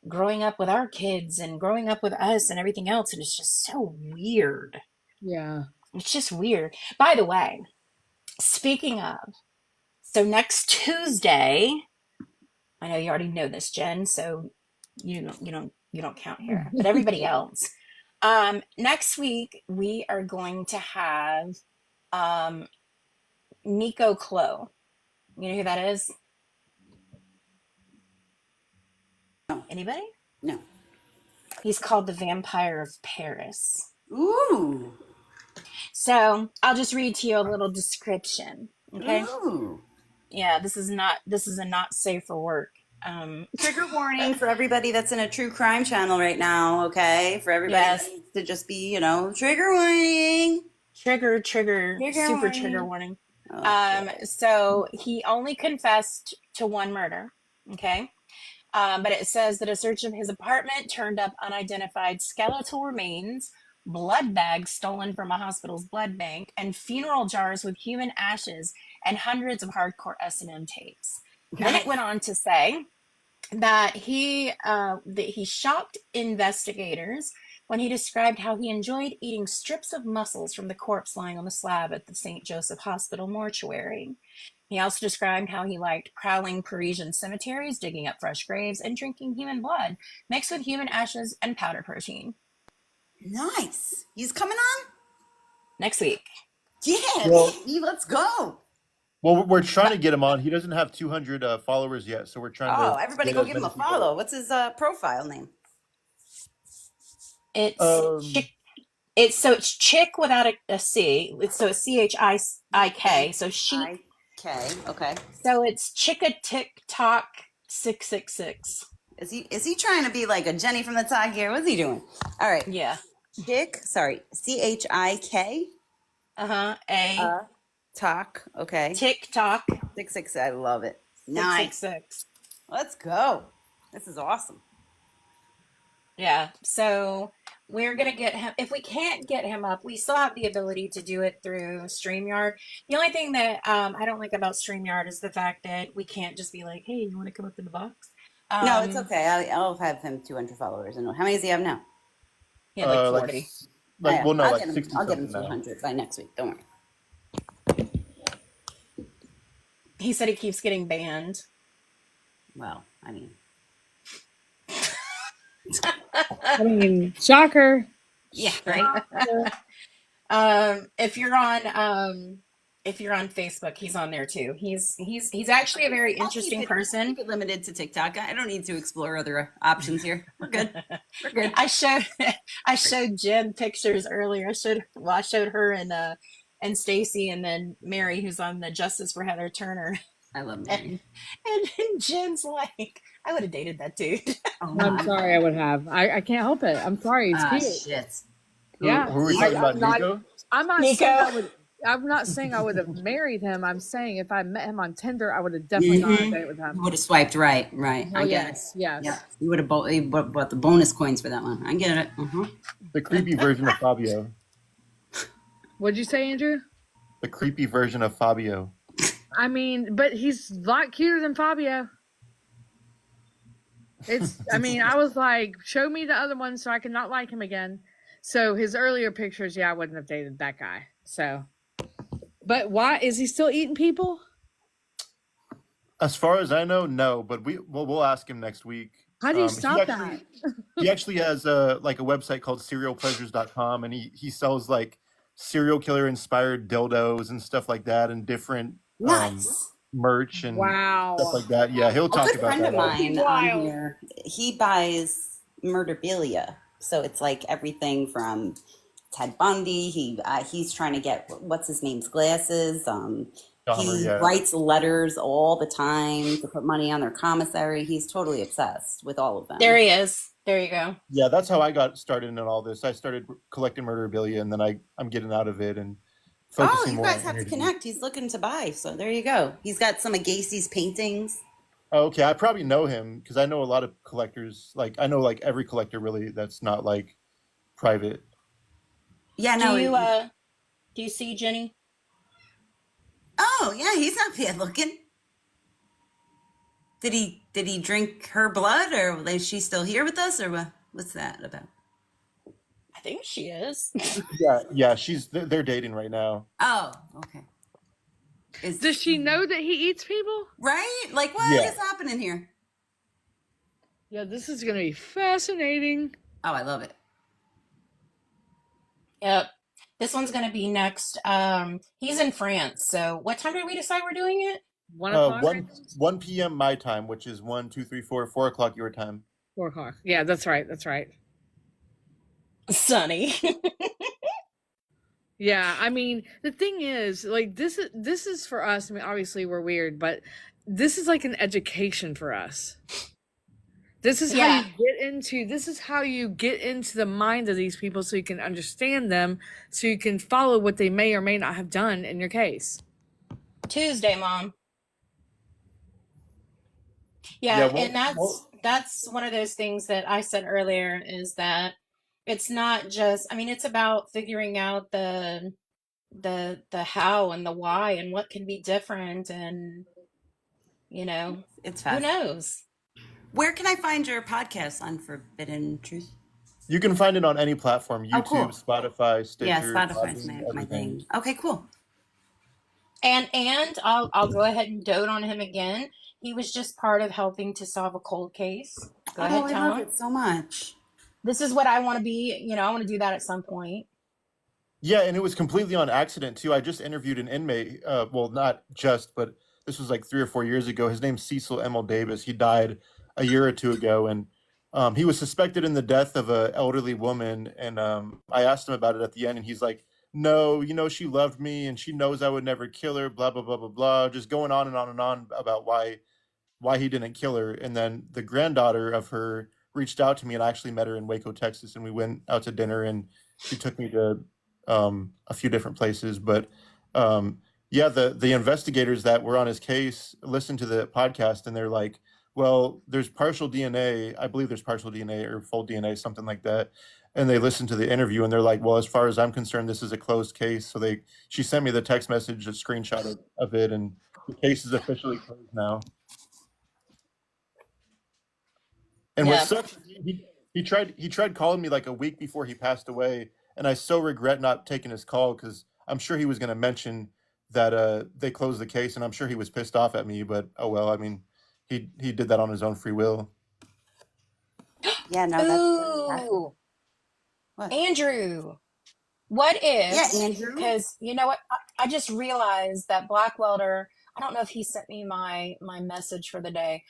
S1: growing up with our kids and growing up with us and everything else. And it's just so weird.
S5: Yeah.
S1: It's just weird. By the way, speaking of, so next Tuesday, I know you already know this, Jen, so you don't count here, but everybody else. Next week we are going to have um Nico Clo. You know who that is?
S7: No,
S1: Anybody?
S7: no.
S1: He's called the Vampire of Paris.
S7: Ooh,
S1: So I'll just read to you a little description. Okay.
S7: ooh.
S1: Yeah, this is a not safe for work.
S7: Trigger warning for everybody that's in a true crime channel right now, okay? For everybody that
S1: Yes.
S7: needs to just be, trigger warning.
S1: Trigger,
S7: Trigger
S1: super trigger
S7: warning.
S1: warning.
S7: Oh,
S1: So he only confessed to one murder. Okay. But it says that a search of his apartment turned up unidentified skeletal remains, blood bags stolen from a hospital's blood bank, and funeral jars with human ashes and hundreds of hardcore S&M tapes. Then it went on to say that he shocked investigators when he described how he enjoyed eating strips of muscles from the corpse lying on the slab at the St. Joseph Hospital mortuary. He also described how he liked prowling Parisian cemeteries, digging up fresh graves, and drinking human blood mixed with human ashes and powder protein.
S7: nice. He's coming on?
S1: Next week.
S7: Yeah,
S2: Well,
S7: baby, let's go.
S2: Well, we're trying to get him on. He doesn't have 200 followers yet, so we're trying
S7: Oh,
S2: to
S7: everybody
S2: get
S7: go
S2: as
S7: give him
S2: many
S7: a
S2: people.
S7: follow. What's his profile name?
S1: It's
S2: Um,
S1: chick. It's chick without a C. So it's CHIK. So she.
S7: IK. Okay.
S1: So it's Chicka TikTok 666.
S7: Is he trying to be like a Jenny from the Tag here? What's he doing? All right.
S1: Yeah.
S7: CHIK.
S1: A
S7: Talk. Okay.
S1: TikTok
S7: 666. I love it. Nice.
S1: 666.
S7: Let's go. This is awesome.
S1: Yeah. So we're gonna get him. If we can't get him up, we still have the ability to do it through StreamYard. The only thing that I don't like about StreamYard is the fact that we can't just be like, "Hey, you want to come up in the box?"
S7: No, it's
S1: Um,
S7: okay. I'll have him 200 followers. And how many does he have now?
S1: he had like
S2: like
S1: 40.
S7: Yeah,
S2: well, no,
S7: I'll
S2: like
S7: get him.
S2: 60
S7: I'll get him
S2: something now.
S7: 200 by next week. Don't worry.
S1: He said he keeps getting banned.
S7: Well, I mean,
S5: I mean, shocker.
S7: yeah, right.
S1: If you're on Facebook, he's on there too. He's actually a very
S7: I'll keep
S1: interesting
S7: it.
S1: person.
S7: Keep it limited to TikTok. I don't need to explore other options here. We're good. We're good.
S1: I showed I showed Jen pictures earlier. I showed her and Stacy and then Mary, who's on the Justice for Heather Turner.
S7: I love
S1: And,
S7: Mary.
S1: and Jen's like, I would have dated that dude.
S7: Oh
S5: I'm
S7: my.
S5: sorry, I would have. I can't help it. I'm sorry. It's
S7: Ah,
S5: cute.
S7: shit.
S5: Yeah.
S2: Who are we
S7: I-
S2: talking about,
S5: I'm not.
S2: Nico?
S5: I'm not
S1: Nico.
S5: saying I would. I'm not saying I would have married him. I'm saying if I met him on Tinder, I would have definitely gone on a date with
S7: You
S5: him.
S7: would have swiped right. Right.
S5: Oh
S7: I get
S5: yes,
S7: it.
S5: yes.
S7: Yeah. You would have bought the bonus coins for that one. I get it.
S2: The creepy version of Fabio.
S5: What'd you say, Andrew?
S2: The creepy version of Fabio.
S5: I mean, but he's a lot cuter than Fabio. It's. I mean, I was like, show me the other one so I can not like him again. So his earlier pictures, yeah, I wouldn't have dated that guy. So, but why is he still eating people?
S2: As far as I know, no. But we'll ask him next week.
S5: How do you
S2: He
S5: stop
S2: actually,
S5: that?
S2: he actually has a website called serialpleasures.com, and he sells like serial killer inspired dildos and stuff like that, and different
S7: Nice.
S2: merch and
S5: Wow.
S2: stuff like that. Yeah, he'll
S7: A
S2: talk
S7: good
S2: about
S7: friend
S2: that.
S7: of mine on
S5: Wild.
S7: here, he buys murderabilia. So it's like everything from Ted Bundy. He's trying to get what's his name's glasses.
S2: Dahmer,
S7: He
S2: yeah.
S7: writes letters all the time to put money on their commissary. He's totally obsessed with all of them.
S1: There he is. There you go.
S2: Yeah, that's how I got started in all this. I started collecting murderabilia, and then I'm getting out of it and
S7: Oh,
S2: focusing
S7: you
S2: more
S7: guys
S2: on
S7: have to
S2: interviews.
S7: connect. He's looking to buy. So there you go. He's got some of Gacy's paintings.
S2: Oh, okay, I probably know him because I know a lot of collectors. Like I know like every collector really that's not like private.
S7: Yeah,
S1: Do
S7: no.
S1: you see Jenny?
S7: Oh, yeah, he's not bad looking. Did he drink her blood, or is she still here with us, or what? What's that about?
S1: I think she is.
S2: Yeah, they're dating right now.
S7: Oh, okay.
S5: Does she know that he eats people?
S7: Right? Like, what
S2: Yeah.
S7: is happening here?
S5: Yeah, this is gonna be fascinating.
S7: Oh, I love it.
S1: Yep. This one's gonna be next. He's in France. So what time did we decide we're doing it?
S5: 1 o'clock.
S2: 1 p.m. my time, which is 1, 2, 3, 4 o'clock your time.
S5: 4 o'clock. Yeah, that's right. That's right.
S1: Sunny.
S5: Yeah, I mean, the thing is, like, this is for us. I mean, obviously we're weird, but this is like an education for us. This is
S1: Yeah.
S5: this is how you get into the mind of these people so you can understand them, so you can follow what they may or may not have done in your case.
S1: Tuesday, Mom. Yeah,
S2: Yeah, well-
S1: and that's one of those things that I said earlier is that it's not just, I mean, it's about figuring out the how and the why and what can be different and
S7: It's
S1: who
S7: fast.
S1: knows?
S7: Where can I find your podcast on Forbidden Truth?
S2: You can find it on any platform: YouTube,
S7: Oh, cool.
S2: Spotify, Stitcher,
S7: Yeah, Spotify's
S2: Podbean,
S7: my
S2: everything.
S7: thing. Okay, cool.
S1: And I'll go ahead and dote on him again. He was just part of helping to solve a cold case. Go ahead,
S7: I love
S1: tell him.
S7: it so much.
S1: This is what I want to be. I want to do that at some point.
S2: Yeah, and it was completely on accident too. I just interviewed an inmate. Well, not just, but this was like 3 or 4 years ago. His name's Cecil Emil Davis. He died a year or two ago, and he was suspected in the death of an elderly woman. And I asked him about it at the end, and he's like, "No, she loved me, and she knows I would never kill her." Blah blah blah blah blah. Just going on and on and on about why he didn't kill her. And then the granddaughter of her reached out to me, and I actually met her in Waco, Texas, and we went out to dinner, and she took me to a few different places. But um, yeah, the investigators that were on his case listened to the podcast, and they're like, "Well, there's partial DNA. I believe there's partial DNA or full DNA, something like that." And they listened to the interview, and they're like, "Well, as far as I'm concerned, this is a closed case." So she sent me the text message, a screenshot of it, and the case is officially closed now. And what
S1: Yeah.
S2: sucks is he tried calling me like a week before he passed away, and I so regret not taking his call because I'm sure he was going to mention that they closed the case, and I'm sure he was pissed off at me. But oh well, I mean, he did that on his own free will.
S7: Yeah, no, that's
S1: Ooh,
S7: what.
S1: Andrew. What
S7: Yeah,
S1: if,
S7: Andrew.
S1: because you know what, I just realized that Black Welder, I don't know if he sent me my message for the day.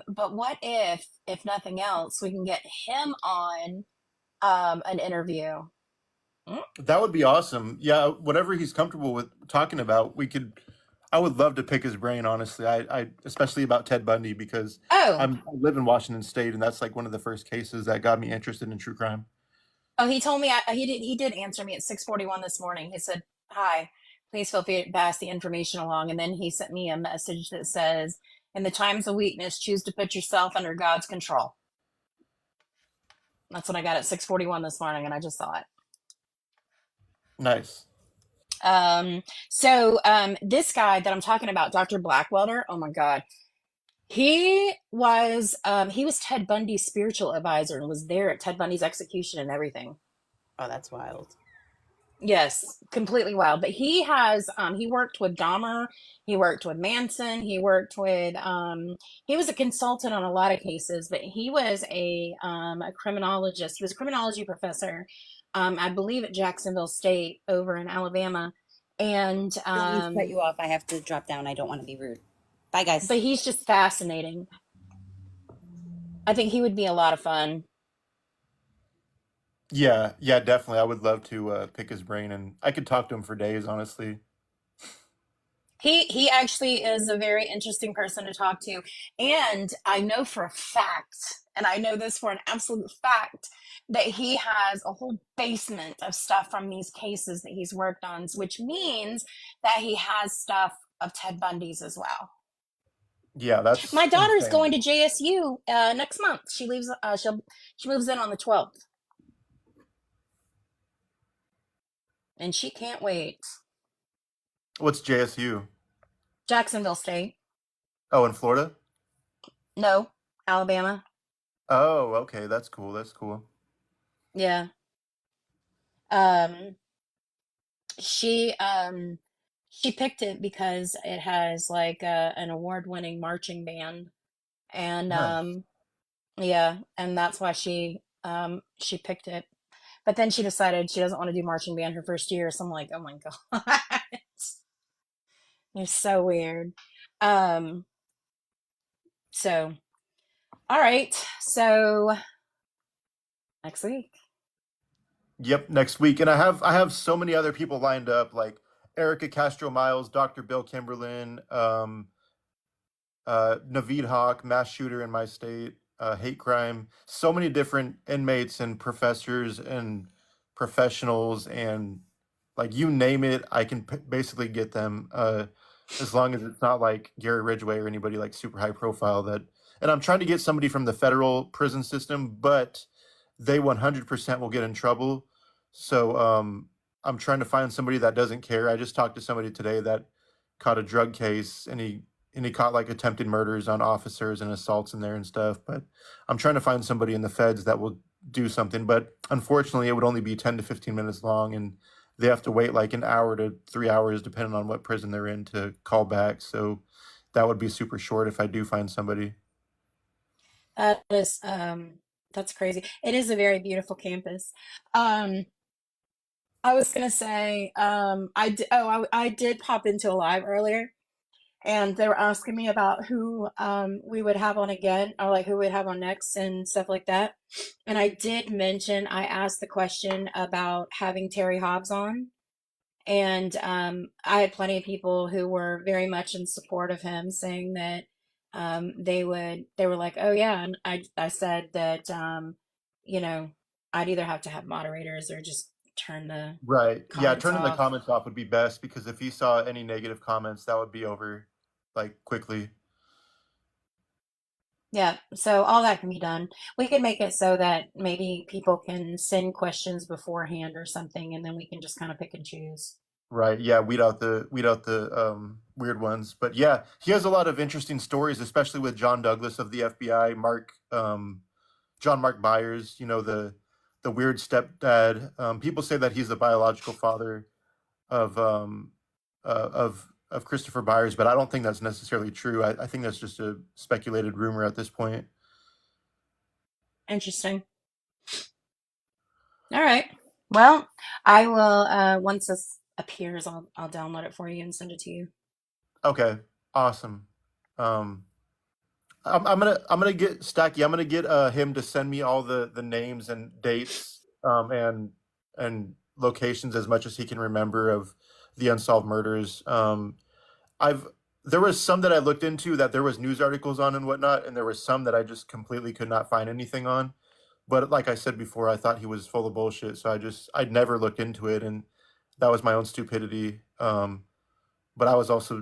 S1: But what if nothing else, we can get him on an interview. Mm.
S2: That would be awesome. Yeah, whatever he's comfortable with talking about, we could. I would love to pick his brain, honestly. I especially about Ted Bundy because
S1: Oh,
S2: I live in Washington State, and that's like one of the first cases that got me interested in true crime.
S1: oh, he told me he did answer me at 6:41 this morning. He said, "Hi, please feel free to pass the information along." And then he sent me a message that says, "In the times of weakness, choose to put yourself under God's control." That's what I got at 6:41 this morning, and I just saw it.
S2: Nice.
S1: This guy that I'm talking about, Dr. Blackwelder, oh my God. He was Ted Bundy's spiritual advisor and was there at Ted Bundy's execution and everything.
S7: Oh, that's wild.
S1: Yes, completely wild. But he worked with Dahmer, he worked with Manson, he was a consultant on a lot of cases, but he was a criminologist. He was a criminology professor, I believe at Jacksonville State over in Alabama. And
S7: I don't mean to cut you off. I have to drop down. I don't want to be rude. Bye,
S1: but
S7: guys.
S1: he's just fascinating. I think he would be a lot of fun.
S2: Yeah, yeah, definitely. I would love to pick his brain, and I could talk to him for days, honestly.
S1: He actually is a very interesting person to talk to. And I know for a fact, and I know this for an absolute fact, that he has a whole basement of stuff from these cases that he's worked on, which means that he has stuff of Ted Bundy's as well.
S2: Yeah,
S1: My
S2: that's
S1: daughter's
S2: insane.
S1: going to JSU next month. She moves in on the 12th, and she can't wait.
S2: What's JSU?
S1: Jacksonville State.
S2: Oh, in Florida?
S1: No, Alabama.
S2: Oh, okay, that's cool. That's cool.
S1: Yeah. Um, she picked it because it has like an award-winning marching band, and
S2: Nice.
S1: yeah, and that's why she picked it. But then she decided she doesn't want to do marching band her first year, so I'm like, oh my God. It's so weird. Um, so all right, so next week.
S2: Yep, next week. And I have so many other people lined up, like Erica Castro Miles, Dr. Bill Kimberlin, Naveed Hawk, mass shooter in my state, hate crime. So many different inmates and professors and professionals and like you name it, I can basically get them. As long as it's not like Gary Ridgway or anybody like super high profile that. And I'm trying to get somebody from the federal prison system, but they 100% will get in trouble. So I'm trying to find somebody that doesn't care. I just talked to somebody today that caught a drug case, and he caught like attempted murders on officers and assaults in there and stuff. But I'm trying to find somebody in the feds that will do something. But unfortunately, it would only be 10 to 15 minutes long, and they have to wait like an hour to 3 hours, depending on what prison they're in, to call back. So that would be super short if I do find somebody.
S1: That is that's crazy. It is a very beautiful campus. Um, I was gonna say, I did pop into a live earlier, and they were asking me about who we would have on again, or like who we'd have on next and stuff like that. And I did mention I asked the question about having Terry Hobbs on, and I had plenty of people who were very much in support of him, saying that they were like, oh yeah, and I said that you know, I'd either have to have moderators or just turn the
S2: Right. Yeah,
S1: comments
S2: turning the
S1: off.
S2: comments off would be best because if he saw any negative comments, that would be over like quickly.
S1: Yeah, so all that can be done. We could make it so that maybe people can send questions beforehand or something, and then we can just kind of pick and choose.
S2: Right. Yeah, weed out the weird ones. But yeah, he has a lot of interesting stories, especially with John Douglas of the FBI, John Mark Byers, the weird stepdad. People say that he's the biological father of of Christopher Byers, but I don't think that's necessarily true. I think that's just a speculated rumor at this point.
S1: Interesting. All right. Well, I will once this appears, I'll download it for you and send it to you.
S2: Okay, awesome. Um, I'm gonna get Stacky. I'm gonna get him to send me all the names and dates and locations as much as he can remember of the unsolved murders. I've There was some that I looked into that there was news articles on and whatnot, and there was some that I just completely could not find anything on. But like I said before, I thought he was full of bullshit, so I'd never looked into it, and that was my own stupidity. But I also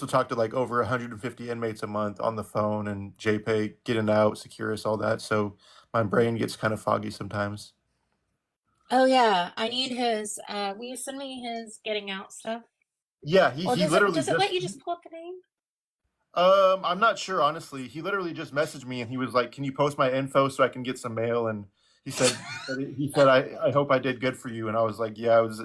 S2: talked to like over 150 inmates a month on the phone and JPay, Get In Out, Securus, all that. So my brain gets kind of foggy sometimes.
S1: Oh yeah, I need his. Will you send me his getting out stuff?
S2: Yeah,
S1: Or
S2: he literally
S1: does it let
S2: just
S1: you just pull up the name?
S2: I'm not sure honestly. He literally just messaged me and he was like, "Can you post my info so I can get some mail?" And he said I hope I did good for you. And I was like, "Yeah, it was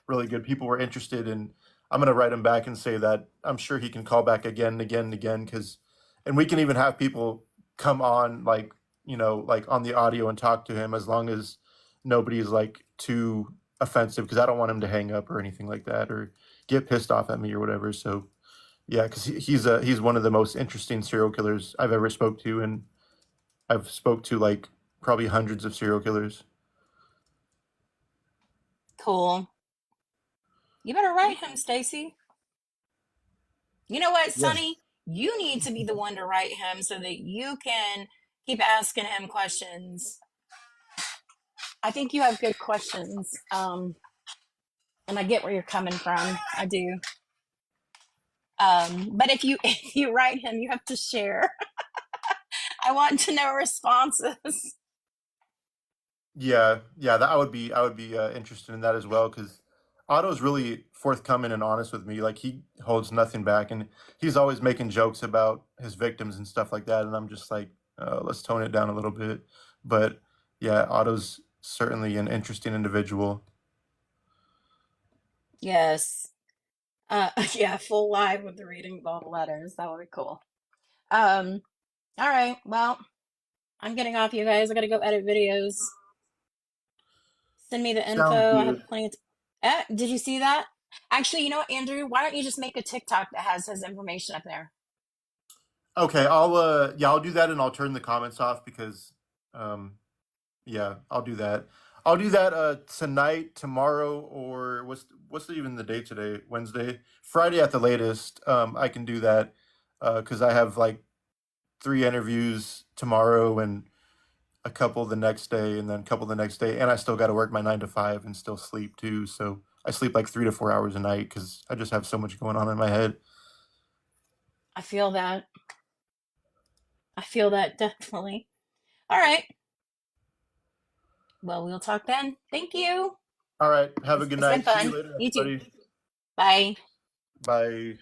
S2: really good. People were interested." And I'm gonna write him back and say that I'm sure he can call back again and again and again because, and we can even have people come on like like on the audio and talk to him as long as nobody's like too offensive because I don't want him to hang up or anything like that or get pissed off at me or whatever. So yeah, because he's one of the most interesting serial killers I've ever spoke to, and I've spoke to like probably hundreds of serial killers.
S1: Cool. You better write him, Stacy. You know what,
S2: Yeah.
S1: Sonny? You need to be the one to write him so that you can keep asking him questions. I think you have good questions. And I get where you're coming from. I do. But if you if you write him, you have to share. I want to know responses.
S2: Yeah, that I would be interested in that as well because Otto's really forthcoming and honest with me. Like he holds nothing back, and he's always making jokes about his victims and stuff like that. And I'm just like, let's tone it down a little bit. But yeah, Otto's certainly an interesting individual.
S1: Yes. Yeah, full live with the reading of all the letters. That would be cool. Um, all right. Well, I'm getting off, you guys. I gotta go edit videos. Send me the
S2: Sounds
S1: info. I
S2: good.
S1: have plenty of did you see that? Actually, you know what, Andrew? Why don't you just make a TikTok that has his information up there?
S2: Okay, I'll do that and I'll turn the comments off because um yeah, I'll do that. I'll do that tonight, tomorrow, or even the date today? Wednesday, Friday at the latest. I can do that because I have like 3 interviews tomorrow and a couple the next day, and then a couple the next day, and I still got to work my 9 to 5 and still sleep too. So I sleep like 3 to 4 hours a night because I just have so much going on in my head.
S1: I feel that. I feel that definitely. All right. Well, we'll talk then. Thank you.
S2: All right, have a good
S1: It's been
S2: night. See you
S1: fun.
S2: later,
S1: You too.
S2: everybody.
S1: Bye.
S2: Bye.